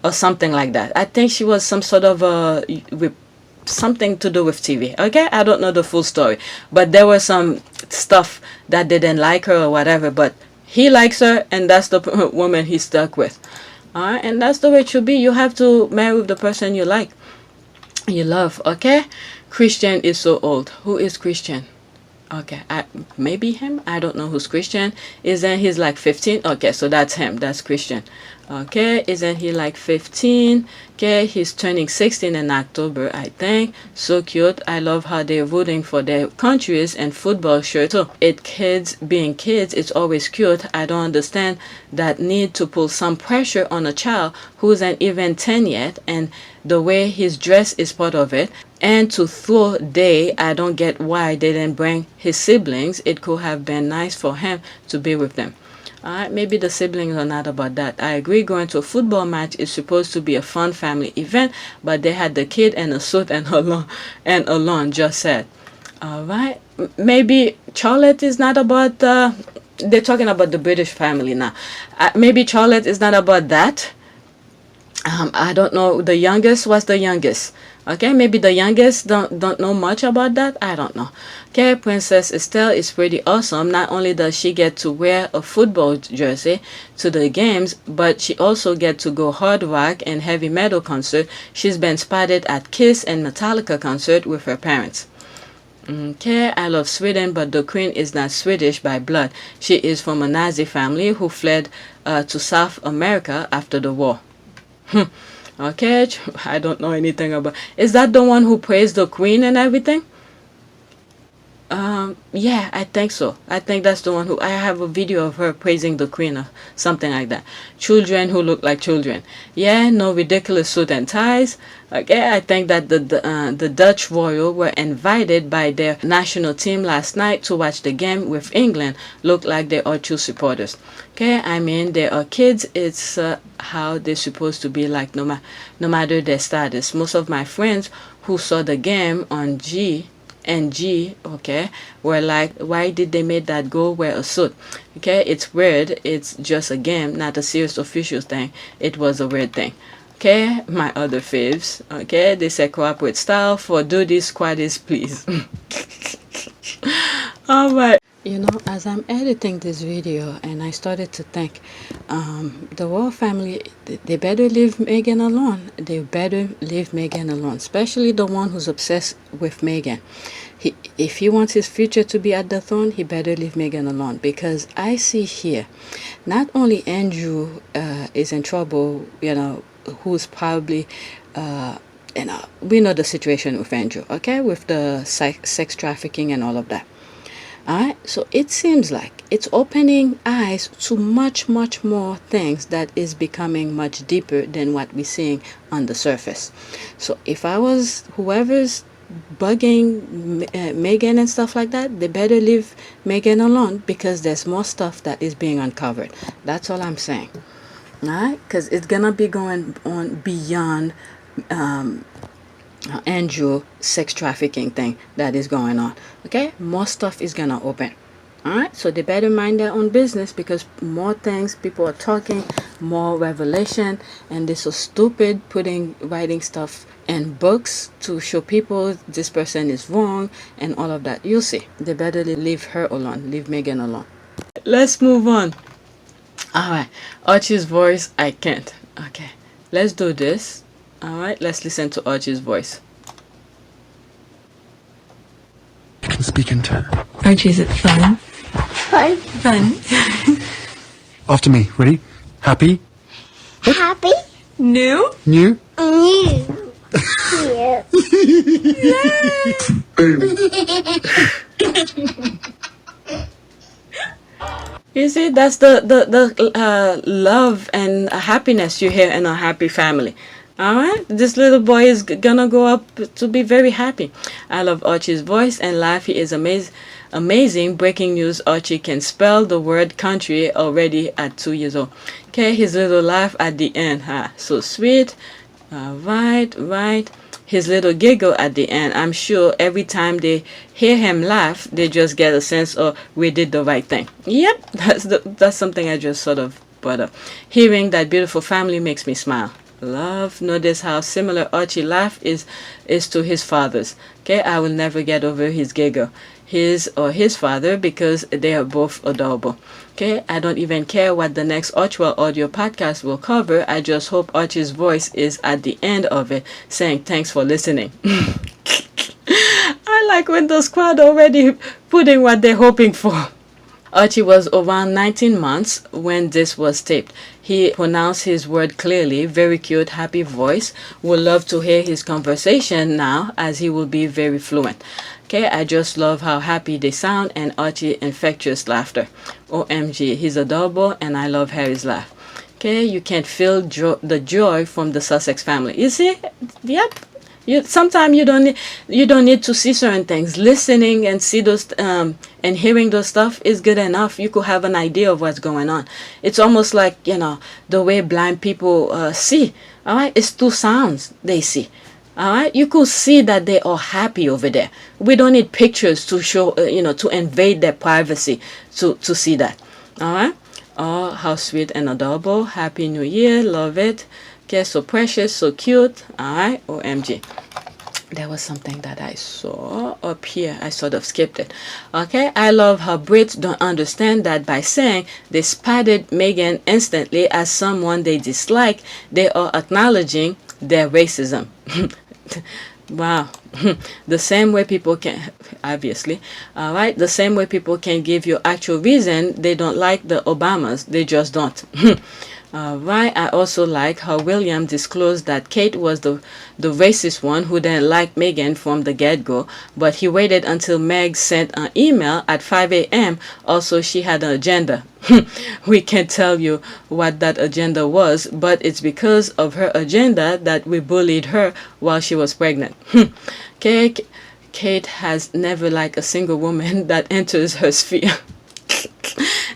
or something like that. I think she was some sort of something to do with TV. Okay, I don't know the full story, but there was some stuff that they didn't like her or whatever, but he likes her, and that's the woman he's stuck with. Alright, and that's the way it should be. You have to marry with the person you like, you love. Okay, Christian is so old. Who is Christian? Okay, maybe him. I don't know who's Christian. Isn't he's like 15? Okay, so that's him. That's Christian. Okay, isn't he like 15? Okay, he's turning 16 in October, I think. So cute. I love how they're rooting for their countries and football shirts. So it kids being kids, it's always cute. I don't understand that need to put some pressure on a child who isn't even 10 yet, and the way his dress is part of it. And to throw day, I don't get why they didn't bring his siblings. It could have been nice for him to be with them. Alright, maybe the siblings are not about that. I agree, going to a football match is supposed to be a fun family event, but they had the kid in a suit and alone, just said. Alright, maybe Charlotte is not about, they're talking about the British family now. Maybe Charlotte is not about that. I don't know. The youngest was the youngest. Okay, maybe the youngest don't know much about that. I don't know. Okay, Princess Estelle is pretty awesome. Not only does she get to wear a football jersey to the games, but she also get to go hard rock and heavy metal concert. She's been spotted at Kiss and Metallica concert with her parents. Okay, I love Sweden, but the queen is not Swedish by blood. She is from a Nazi family who fled to South America after the war. Okay, I don't know anything about. Is that the one who praised the queen and everything? Yeah, I think so. I think that's the one who. I have a video of her praising the queen or something like that. Children who look like children. Yeah, no ridiculous suit and ties. Okay, I think that the Dutch royal were invited by their national team last night to watch the game with England. Look like they are true supporters. Okay, I mean they are kids. It's how they're supposed to be like no matter their status. Most of my friends who saw the game on G, okay, were like, why did they make that girl wear a suit? Okay, it's weird. It's just a game, not a serious official thing. It was a weird thing. Okay, my other faves. Okay, they say cooperate style for do this squaddies, please. All right. You know, as I'm editing this video and I started to think, the royal family, they better leave Meghan alone. They better leave Meghan alone, especially the one who's obsessed with Meghan. If he wants his future to be at the throne, he better leave Meghan alone, because I see here, not only Andrew is in trouble, you know, who's probably, you know, we know the situation with Andrew, okay, with the sex trafficking and all of that. Alright, so it seems like it's opening eyes to much more things that is becoming much deeper than what we're seeing on the surface. So if I was whoever's bugging Meghan and stuff like that, they better leave Meghan alone, because there's more stuff that is being uncovered. That's all I'm saying. Alright, because it's gonna be going on beyond Andrew sex trafficking thing that is going on. Okay, more stuff is gonna open. Alright, so they better mind their own business, because more things, people are talking, more revelation, and they're so stupid writing stuff in books to show people this person is wrong and all of that. You'll see. They better leave her alone, leave Meghan alone. Let's move on. Alright, Archie's voice, I can't. Okay, let's do this. Alright, let's listen to Archie's voice. Speak in turn. Archie, is it fun? Fun. Fun. After me. Ready? Happy? Happy. New? New? New. Yeah. You see, that's the love and happiness you hear in a happy family. Alright, this little boy is gonna grow up to be very happy. I love Archie's voice and laugh. He is amazing. Breaking news, Archie can spell the word country already at 2 years old. Okay, his little laugh at the end, so sweet. Right. His little giggle at the end. I'm sure every time they hear him laugh, they just get a sense of we did the right thing. Yep, that's something I just sort of brought up. Hearing that beautiful family makes me smile. Love. Notice how similar Archie laugh is to his father's. Okay, I will never get over his giggle. His father, because they are both adorable. Okay, I don't even care what the next Archwell audio podcast will cover. I just hope Archie's voice is at the end of it saying thanks for listening. I like when the squad already putting what they're hoping for. Archie was around 19 months when this was taped. He pronounced his word clearly, very cute, happy voice. Would love to hear his conversation now, as he will be very fluent. Okay, I just love how happy they sound, and Archie infectious laughter. OMG, he's adorable, and I love Harry's laugh. Okay, you can feel the joy from the Sussex family. You see? Yep. Sometimes you don't need to see certain things. Listening and see those and hearing those stuff is good enough. You could have an idea of what's going on. It's almost like, the way blind people see. All right, it's two sounds they see. All right, you could see that they are happy over there. We don't need pictures to show, to invade their privacy to see that. All right. Oh, how sweet and adorable. Happy New Year. Love it. Okay, so precious, so cute. All right, OMG. There was something that I saw up here. I sort of skipped it. Okay, I love how Brits don't understand that by saying they spotted Meghan instantly as someone they dislike, they are acknowledging their racism. Wow. The same way people can, obviously, all right, the same way people can give you actual reason they don't like the Obamas. They just don't. Right. I also like how William disclosed that Kate was the racist one who didn't like Meghan from the get-go, but he waited until Meg sent an email at 5 a.m. Also, she had an agenda. We can't tell you what that agenda was, but it's because of her agenda that we bullied her while she was pregnant. Kate has never liked a single woman that enters her sphere,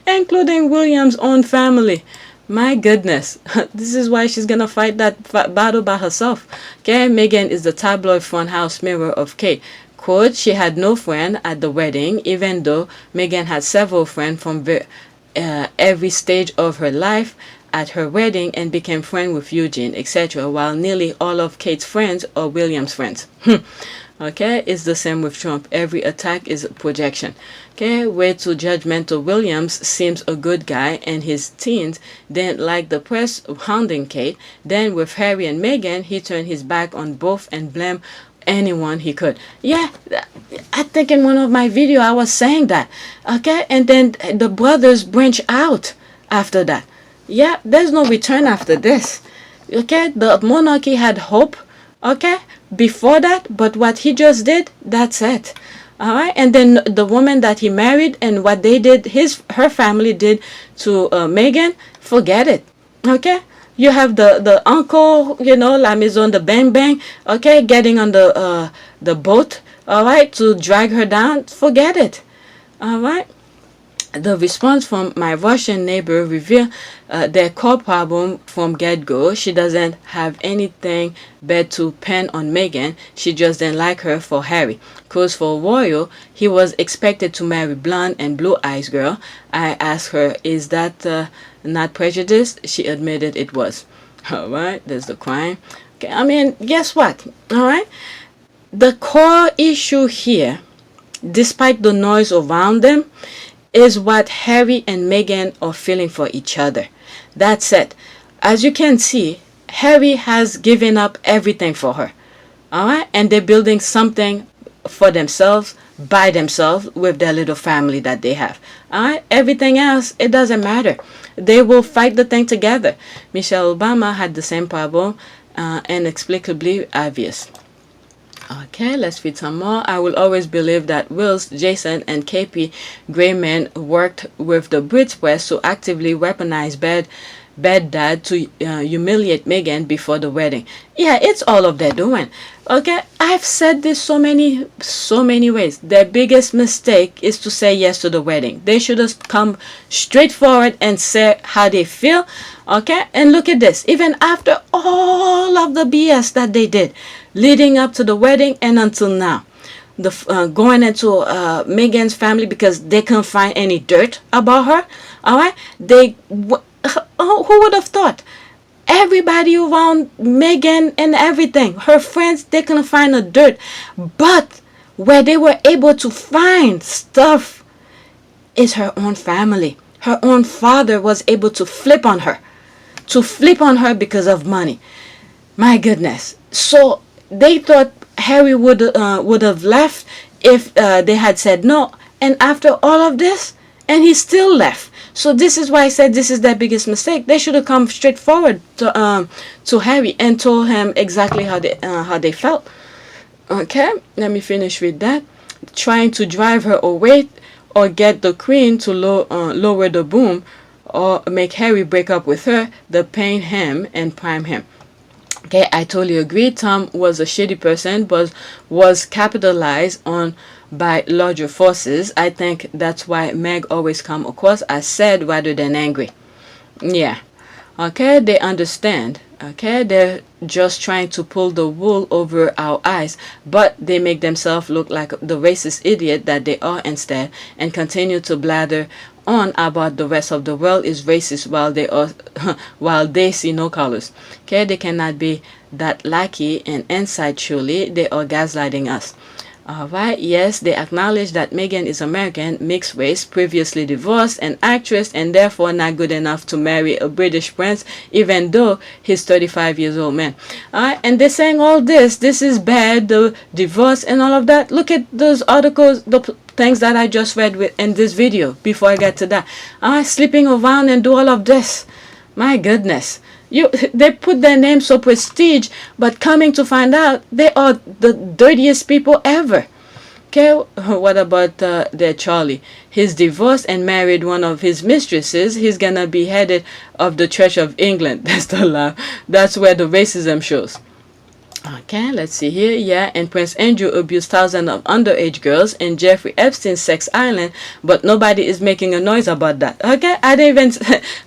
including William's own family. My goodness, this is why she's gonna fight that battle by herself. Okay, Meghan is the tabloid funhouse mirror of Kate. Quote, she had no friend at the wedding, even though Meghan had several friends from every stage of her life at her wedding and became friends with Eugene, etc., while nearly all of Kate's friends are William's friends. Okay, it's the same with Trump. Every attack is a projection. Okay, way too judgmental. Williams seems a good guy, and his teens didn't like the press hounding Kate. Then with Harry and Meghan, he turned his back on both and blamed anyone he could. Yeah, I think in one of my videos I was saying that. Okay, and then the brothers branch out after that. Yeah, there's no return after this. Okay, the monarchy had hope. Okay, before that, but what he just did, that's it. All right, and then the woman that he married and what they did, her family did to Meghan, forget it. Okay, you have the uncle, La Maison de Bang Bang, okay, getting on the boat, all right, to drag her down, forget it. All right. The response from my Russian neighbor revealed their core problem from get-go. She doesn't have anything bad to pen on Meghan. She just didn't like her for Harry. Cause for Royal, he was expected to marry blonde and blue eyes girl. I asked her, is that not prejudice? She admitted it was. All right, there's the crime. Okay, I mean, guess what? All right, the core issue here, despite the noise around them, is what Harry and Meghan are feeling for each other. That's it. As you can see, Harry has given up everything for her. All right? And they're building something for themselves, by themselves, with their little family that they have. All right? Everything else, it doesn't matter. They will fight the thing together. Michelle Obama had the same problem, inexplicably obvious. Okay, let's read some more. I will always believe that Wills, Jason, and KP Grayman worked with the Brits press to actively weaponize bad dad to humiliate Meghan before the wedding. Yeah, it's all of their doing. Okay, I've said this so many ways. Their biggest mistake is to say yes to the wedding. They should have come straight forward and say how they feel. Okay, and look at this. Even after all of the BS that they did leading up to the wedding and until now, going into Meghan's family because they couldn't find any dirt about her. All right, who would have thought? Everybody around Meghan and everything, her friends, they couldn't find the dirt. But where they were able to find stuff is her own family. Her own father was able to flip on her. Because of money. My goodness. So they thought Harry would have left if they had said no. And after all of this, and he still left. So this is why I said this is their biggest mistake. They should have come straight forward to Harry and told him exactly how they felt. Okay, let me finish with that. Trying to drive her away or get the queen to lower the boom or make Harry break up with her, they pain him and prime him. Okay, I totally agree. Tom was a shitty person, but was capitalized on by larger forces. I think that's why Meg always come across as sad rather than angry. Yeah. Okay, they understand. Okay, they're just trying to pull the wool over our eyes, but they make themselves look like the racist idiot that they are instead, and continue to blather on about the rest of the world is racist while they see no colors. Okay, they cannot be that lucky, and inside surely they are gaslighting us. Alright, yes, they acknowledge that Meghan is American, mixed race, previously divorced, an actress, and therefore not good enough to marry a British prince, even though he's 35 years old man. Alright, and they're saying all this is bad, the divorce and all of that. Look at those articles, the things that I just read in this video before I get to that. Alright, sleeping around and do all of this. My goodness. They put their name so prestige, but coming to find out, they are the dirtiest people ever. Okay, what about their Charlie? He's divorced and married one of his mistresses. He's gonna be headed of the Church of England. That's the laugh. That's where the racism shows. Okay, let's see here. Yeah, and Prince Andrew abused thousands of underage girls in Jeffrey Epstein's sex island, but nobody is making a noise about that. Okay, I didn't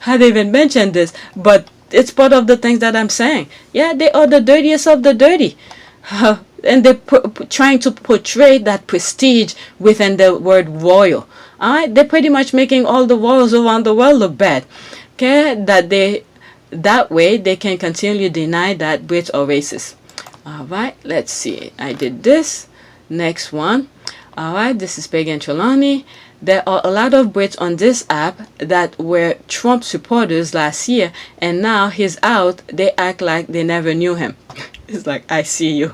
even mention this, but it's part of the things that I'm saying. Yeah, they are the dirtiest of the dirty. And they're trying to portray that prestige within the word royal. Alright, they're pretty much making all the royals around the world look bad. Okay, that way they can continually deny that Brits are racist. Alright, let's see. I did this. Next one. Alright, this is Pagan Trelawney. There are a lot of Brits on this app that were Trump supporters last year, and now he's out. They act like they never knew him. It's like, I see you.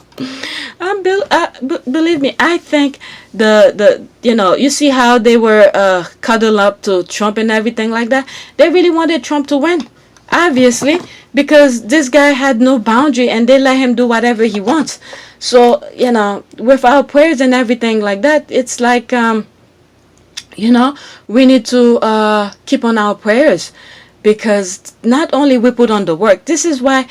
Believe me, I think you see how they were cuddled up to Trump and everything like that. They really wanted Trump to win, obviously, because this guy had no boundary and they let him do whatever he wants. So, with our prayers and everything like that, it's like, we need to keep on our prayers, because not only we put on the work. This is why,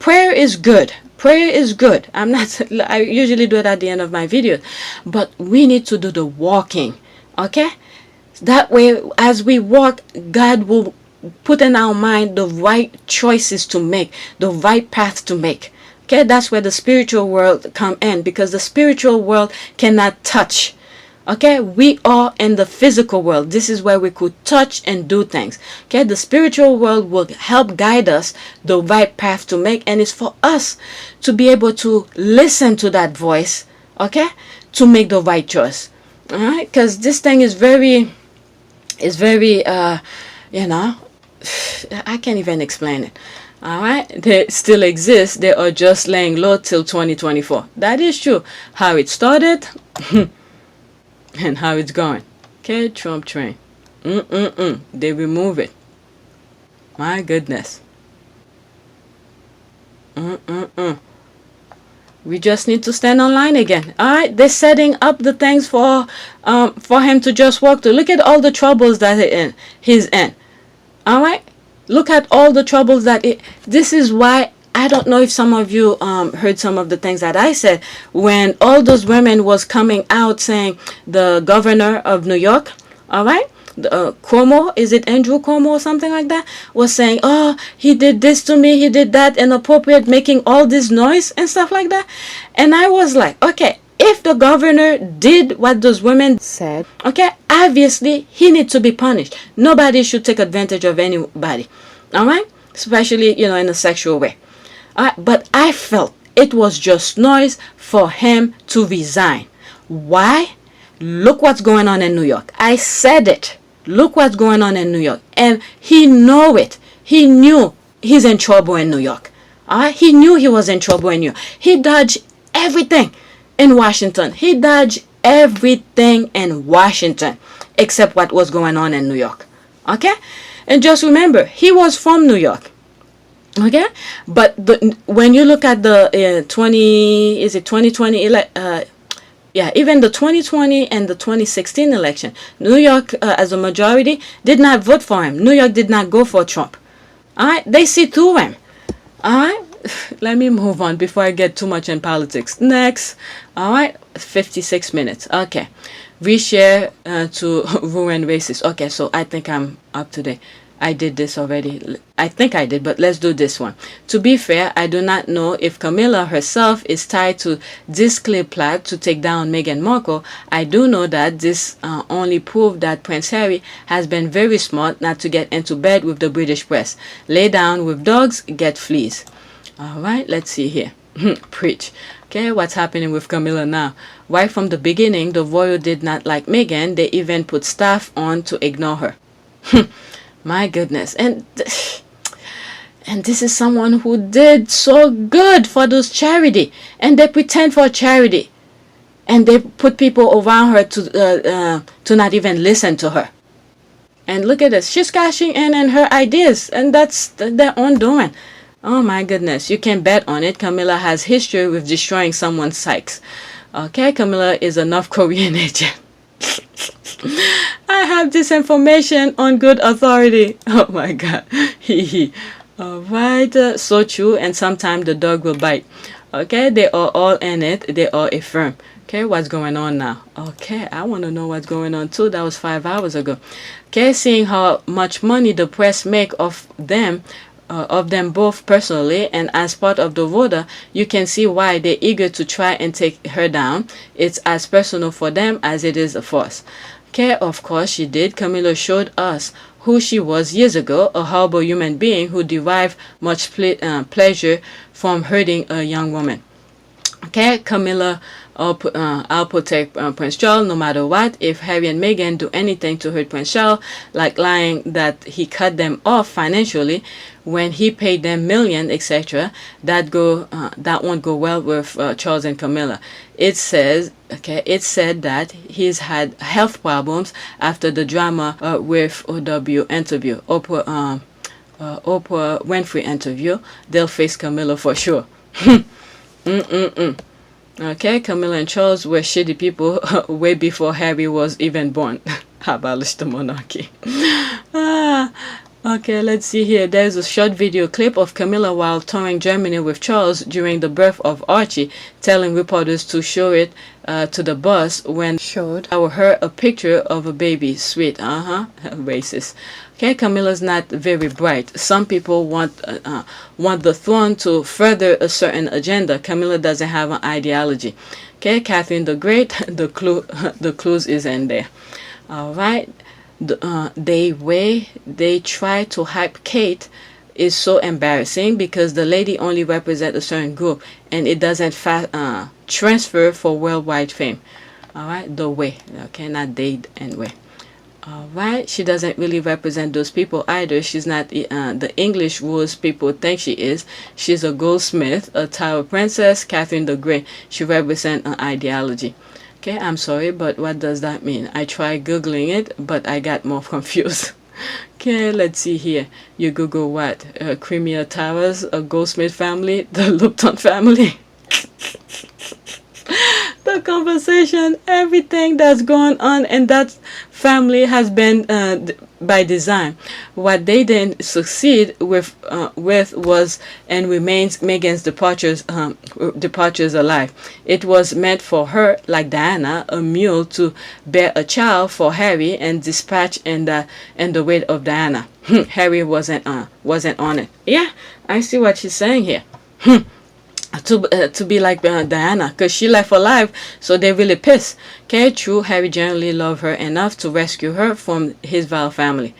prayer is good. Prayer is good. I usually do it at the end of my videos, but we need to do the walking. Okay? That way, as we walk, God will put in our mind the right choices to make, the right path to make. Okay? That's where the spiritual world come in, because the spiritual world cannot touch. Okay, we are in the physical world. This is where we could touch and do things. Okay, the spiritual world will help guide us the right path to make, and it's for us to be able to listen to that voice, okay, to make the right choice. All right, because this thing is very, I can't even explain it. All right, they still exist. They are just laying low till 2024. That is true. How it started. And how it's going. Okay, Trump train. They remove it. My goodness. We just need to stand online again. Alright, they're setting up the things for him to just walk through. Look at all the troubles that he's in. Alright? Look at all the troubles this is why I don't know if some of you heard some of the things that I said when all those women was coming out saying the governor of New York, all right, Cuomo, is it Andrew Cuomo or something like that, was saying, oh, he did this to me, he did that, inappropriate, making all this noise and stuff like that. And I was like, okay, if the governor did what those women said, okay, obviously he needs to be punished. Nobody should take advantage of anybody, all right, especially, in a sexual way. But I felt it was just noise for him to resign. Why? Look what's going on in New York. I said it. Look what's going on in New York. And he knew it. He knew he's in trouble in New York. He knew he was in trouble in New York. He dodged everything in Washington. He dodged everything in Washington except what was going on in New York. Okay? And just remember, he was from New York. Okay? But when you look at the 2020 even the 2020 and the 2016 election, New York, as a majority, did not vote for him. New York did not go for Trump. All right? They see through him. All right? Let me move on before I get too much in politics. Next. All right? 56 minutes. Okay. Reshare to ruin races. Okay, so I think I'm up to date. I did this already. I think I did, but let's do this one. To be fair, I do not know if Camilla herself is tied to this clear plot to take down Meghan Markle. I do know that this only proved that Prince Harry has been very smart not to get into bed with the British press. Lay down with dogs, get fleas. All right, let's see here. Preach. Okay, what's happening with Camilla now? Right from the beginning, the royal did not like Meghan. They even put staff on to ignore her. My goodness. And this is someone who did so good for those charity, and they pretend for charity, and they put people around her to not even listen to her. And look at this, she's cashing in her ideas, and that's their own doing. Oh my goodness, you can bet on it. Camilla has history with destroying someone's psyches. Okay, Camilla is a North Korean agent. I have this information on good authority. Oh my god. Alright, so true, and sometimes the dog will bite. Okay, they are all in it. They are affirm. Okay, what's going on now? Okay, I want to know what's going on too. That was 5 hours ago. Okay, seeing how much money the press make of them both personally and as part of the voter, you can see why they're eager to try and take her down. It's as personal for them as it is for us. Okay, of course she did. Camilla showed us who she was years ago, a horrible human being who derived much pleasure from hurting a young woman. Okay, Camilla, I'll protect Prince Charles no matter what. If Harry and Meghan do anything to hurt Prince Charles, like lying that he cut them off financially when he paid them millions, etc., that won't go well with Charles and Camilla. It said that he's had health problems after the drama with Oprah Winfrey interview. They'll face Camilla for sure. Okay, Camilla and Charles were shitty people way before Harry was even born. Abolish the monarchy. Okay, let's see here. There's a short video clip of Camilla while touring Germany with Charles during the birth of Archie, telling reporters to show it to the bus when showed her a picture of a baby. Sweet, racist. Okay, Camilla's not very bright. Some people want the throne to further a certain agenda. Camilla doesn't have an ideology. Okay, Catherine the Great, the clues is in there. All right. They try to hype Kate is so embarrassing because the lady only represents a certain group and it doesn't transfer for worldwide fame. All right, the way. Okay, not date and way. All right, she doesn't really represent those people either. She's not the English rules people think she is. She's a goldsmith, a Tower princess, Catherine the Great. She represents an ideology. Okay, I'm sorry, but what does that mean? I tried Googling it, but I got more confused. Okay, let's see here. You Google what? Crimea Towers, a Goldsmith family, the Lupton family. The conversation, everything that's going on in that family has been by design. What they didn't succeed with was and remains Meghan's departures alive. It was meant for her, like Diana, a mule to bear a child for Harry and dispatch in the weight of Diana. Harry wasn't on it. Yeah, I see what she's saying here. To be like Diana, because she left alive, so they really pissed. Okay, true, Harry generally loved her enough to rescue her from his vile family.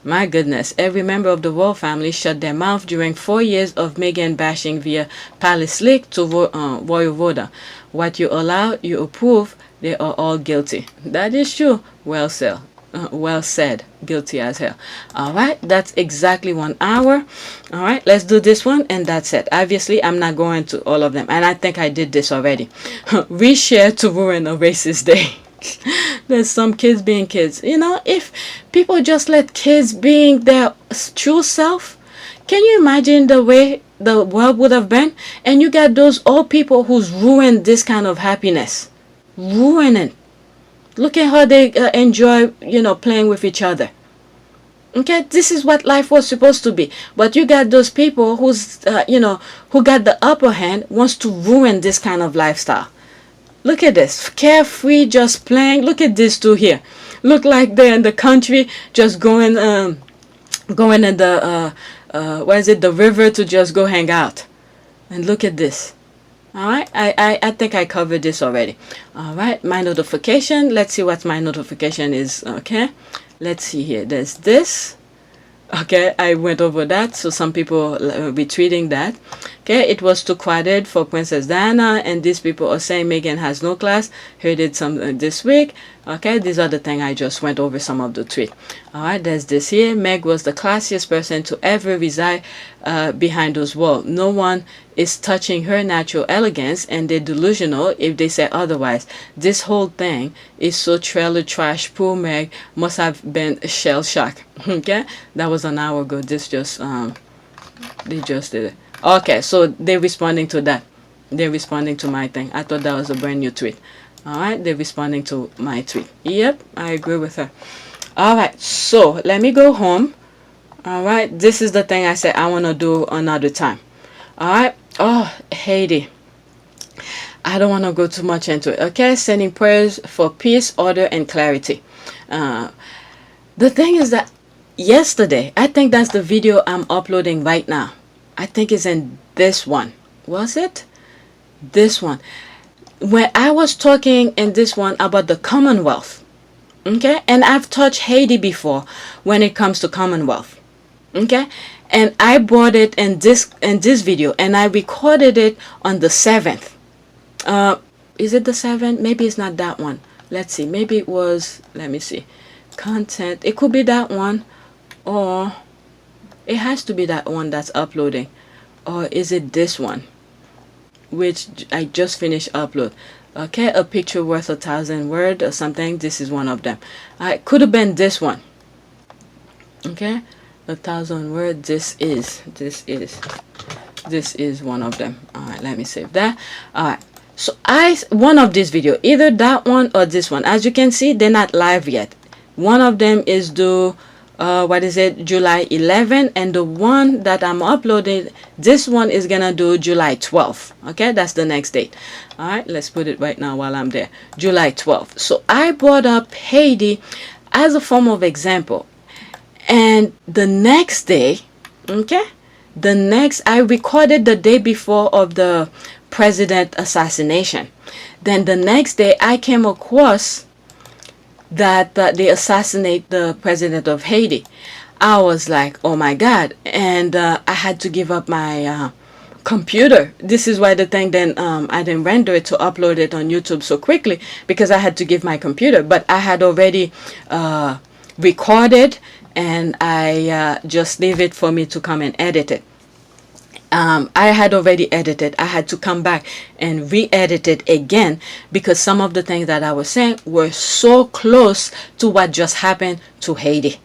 My goodness, every member of the royal family shut their mouth during 4 years of Meghan bashing via palace leak to royal voter. What you allow, you approve, they are all guilty. That is true. Well said. Well said. Guilty as hell. All right, that's exactly 1 hour. All right, let's do this one, and that's it. Obviously, I'm not going to all of them, and I think I did this already. Reshare to ruin a racist day. There's some kids being kids. You know, if people just let kids being their true self, can you imagine the way the world would have been? And you got those old people who's ruined this kind of happiness. Ruining. Look at how they enjoy, you know, playing with each other. Okay, this is what life was supposed to be. But you got those people who's, you know, who got the upper hand, wants to ruin this kind of lifestyle. Look at this, carefree, just playing. Look at these two here. Look like they're in the country, just going in the, what is it, the river to just go hang out. And look at this. All right, I think I covered this already. All right, my notification. Let's see what my notification is. Okay, let's see here. There's this. Okay, I went over that, so some people will be tweeting that. Okay, it was too crowded for Princess Diana, and these people are saying Meghan has no class. Heard it some this week. Okay, these are the things I just went over some of the tweet. All right, there's this here. Meg was the classiest person to ever reside behind those walls. No one is touching her natural elegance, and they're delusional if they say otherwise. This whole thing is so trailer trash. Poor Meg must have been shell shocked. Okay, that was an hour ago. This just they just did it. Okay, so they're responding to that. They're responding to my thing. I thought that was a brand new tweet. All right, they're responding to my tweet. Yep, I agree with her. All right, so let me go home. All right, this is the thing I said I want to do another time. All right. Oh, Haiti. I don't want to go too much into it. Okay, sending prayers for peace, order, and clarity. The thing is that yesterday, I think that's the video I'm uploading right now. I think it's in this one. Was it? This one. When I was talking in this one about the Commonwealth. Okay, and I've touched Haiti before when it comes to Commonwealth. Okay, and I brought it in this video, and I recorded it on the 7th. Is it the 7th? Maybe it's not that one. Let's see. Maybe it was, let me see, content. It could be that one, or it has to be that one that's uploading. Or is it this one, which I just finished upload? Okay, a picture worth 1,000 words or something. This is one of them. It could have been this one. Okay, 1,000 words. This is one of them. All right, let me save that. All right, so one of this video, either that one or this one. As you can see, they're not live yet. One of them is due July 11, and the one that I'm uploading, this one is gonna do July 12th. Okay, that's the next date. All right, let's put it right now while I'm there. July 12th. So I brought up Haiti as a form of example, and the next day, okay, I recorded the day before of the president assassination. Then the next day I came across that they assassinate the president of Haiti. I was like, oh my God. And I had to give up my computer. This is why the thing then I didn't render it to upload it on YouTube so quickly, because I had to give my computer. But I had already recorded, and I just leave it for me to come and edit it. I had already edited. I had to come back and re-edit it again, because some of the things that I was saying were so close to what just happened to Haiti.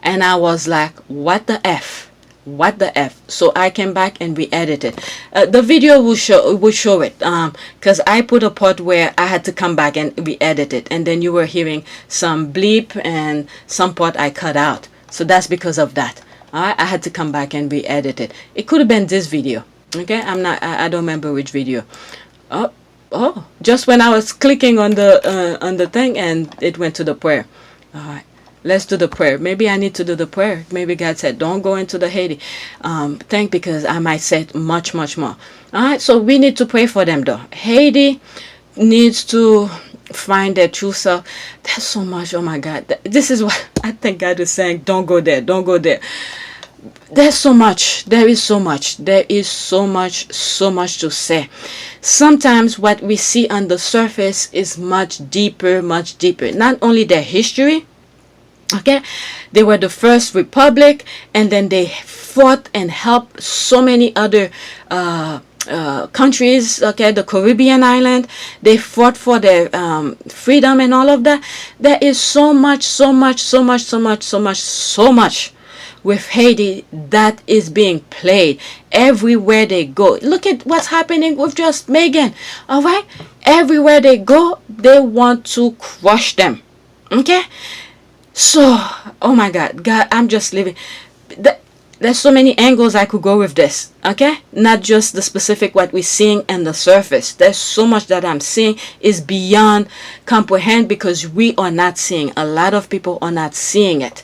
And I was like, what the F? What the F? So I came back and re-edited. The video will show it, because I put a part where I had to come back and re-edit it. And then you were hearing some bleep and some part I cut out. So that's because of that. I had to come back and re-edit it. It could have been this video. Okay, I don't remember which video. Oh, just when I was clicking on the thing, and it went to the prayer. All right, let's do the prayer. Maybe I need to do the prayer. Maybe God said, don't go into the Haiti thing, because I might say much more. All right, so we need to pray for them though. Haiti needs to find their true self. There's so much. Oh my God, this is what I think God is saying. Don't go there. Don't go there. There's so much. There is so much. There is so much to say. Sometimes what we see on the surface is much deeper. Not only their history, Okay, they were the first republic, and then they fought and helped so many other countries. Okay, the Caribbean island, they fought for their freedom and all of that. There is so much with Haiti that is being played everywhere they go. Look at what's happening with just Meghan. All right, everywhere they go, they want to crush them. Okay. So, oh my God, I'm just living. There's so many angles I could go with this, okay? Not just the specific what we're seeing and the surface. There's so much that I'm seeing is beyond comprehend, because we are not seeing. A lot of people are not seeing it.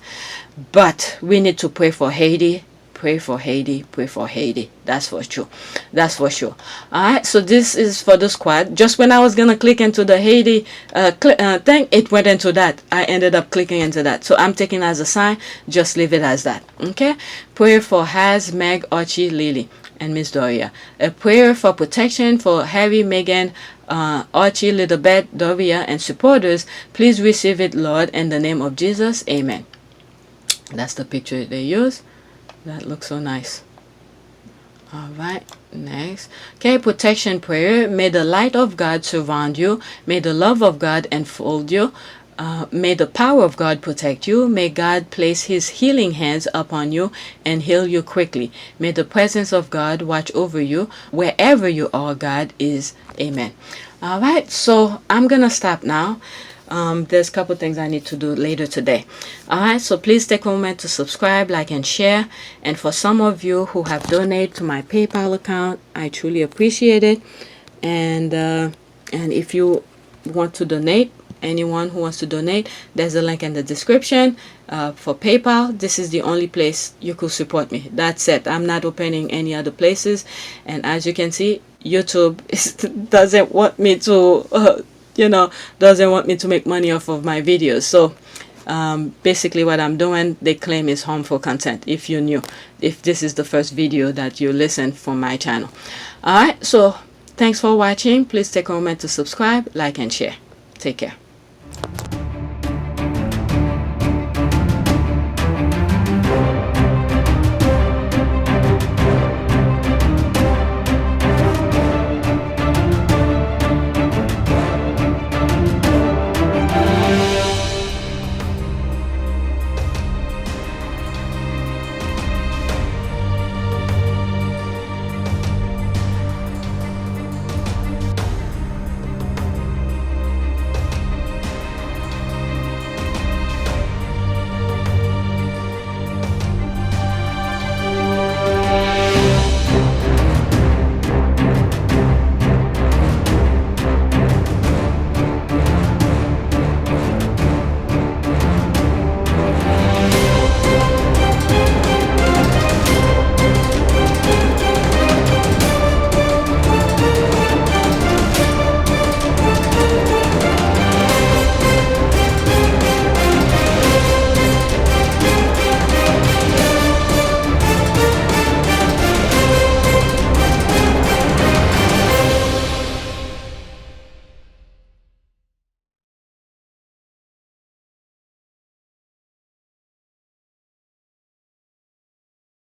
But we need to pray for Haiti. Pray for Haiti. Pray for Haiti. That's for sure. That's for sure. Alright, so this is for the squad. Just when I was gonna click into the Haiti thing, it went into that. I ended up clicking into that. So I'm taking it as a sign. Just leave it as that. Okay? Prayer for Haz, Meg, Archie, Lily, and Miss Doria. A prayer for protection for Harry, Meghan, Archie, Littlebeth, Doria, and supporters. Please receive it, Lord, in the name of Jesus. Amen. That's the picture they use. That looks so nice. All right, next. Okay, protection prayer. May the light of God surround you. May the love of God enfold you. May the power of God protect you. May God place his healing hands upon you and heal you quickly. May the presence of God watch over you wherever you are. God is. Amen. All right, so I'm going to stop now. There's a couple things I need to do later today. Alright, so please take a moment to subscribe, like, and share. And for some of you who have donated to my PayPal account, I truly appreciate it. And if you want to donate, anyone who wants to donate, there's a link in the description for PayPal. This is the only place you could support me. That's it. I'm not opening any other places. And as you can see, YouTube doesn't want me to doesn't want me to make money off of my videos. So basically what I'm doing, they claim is harmful content. If you knew, if this is the first video that you listen from my channel. Alright, so thanks for watching. Please take a moment to subscribe, like, and share. Take care.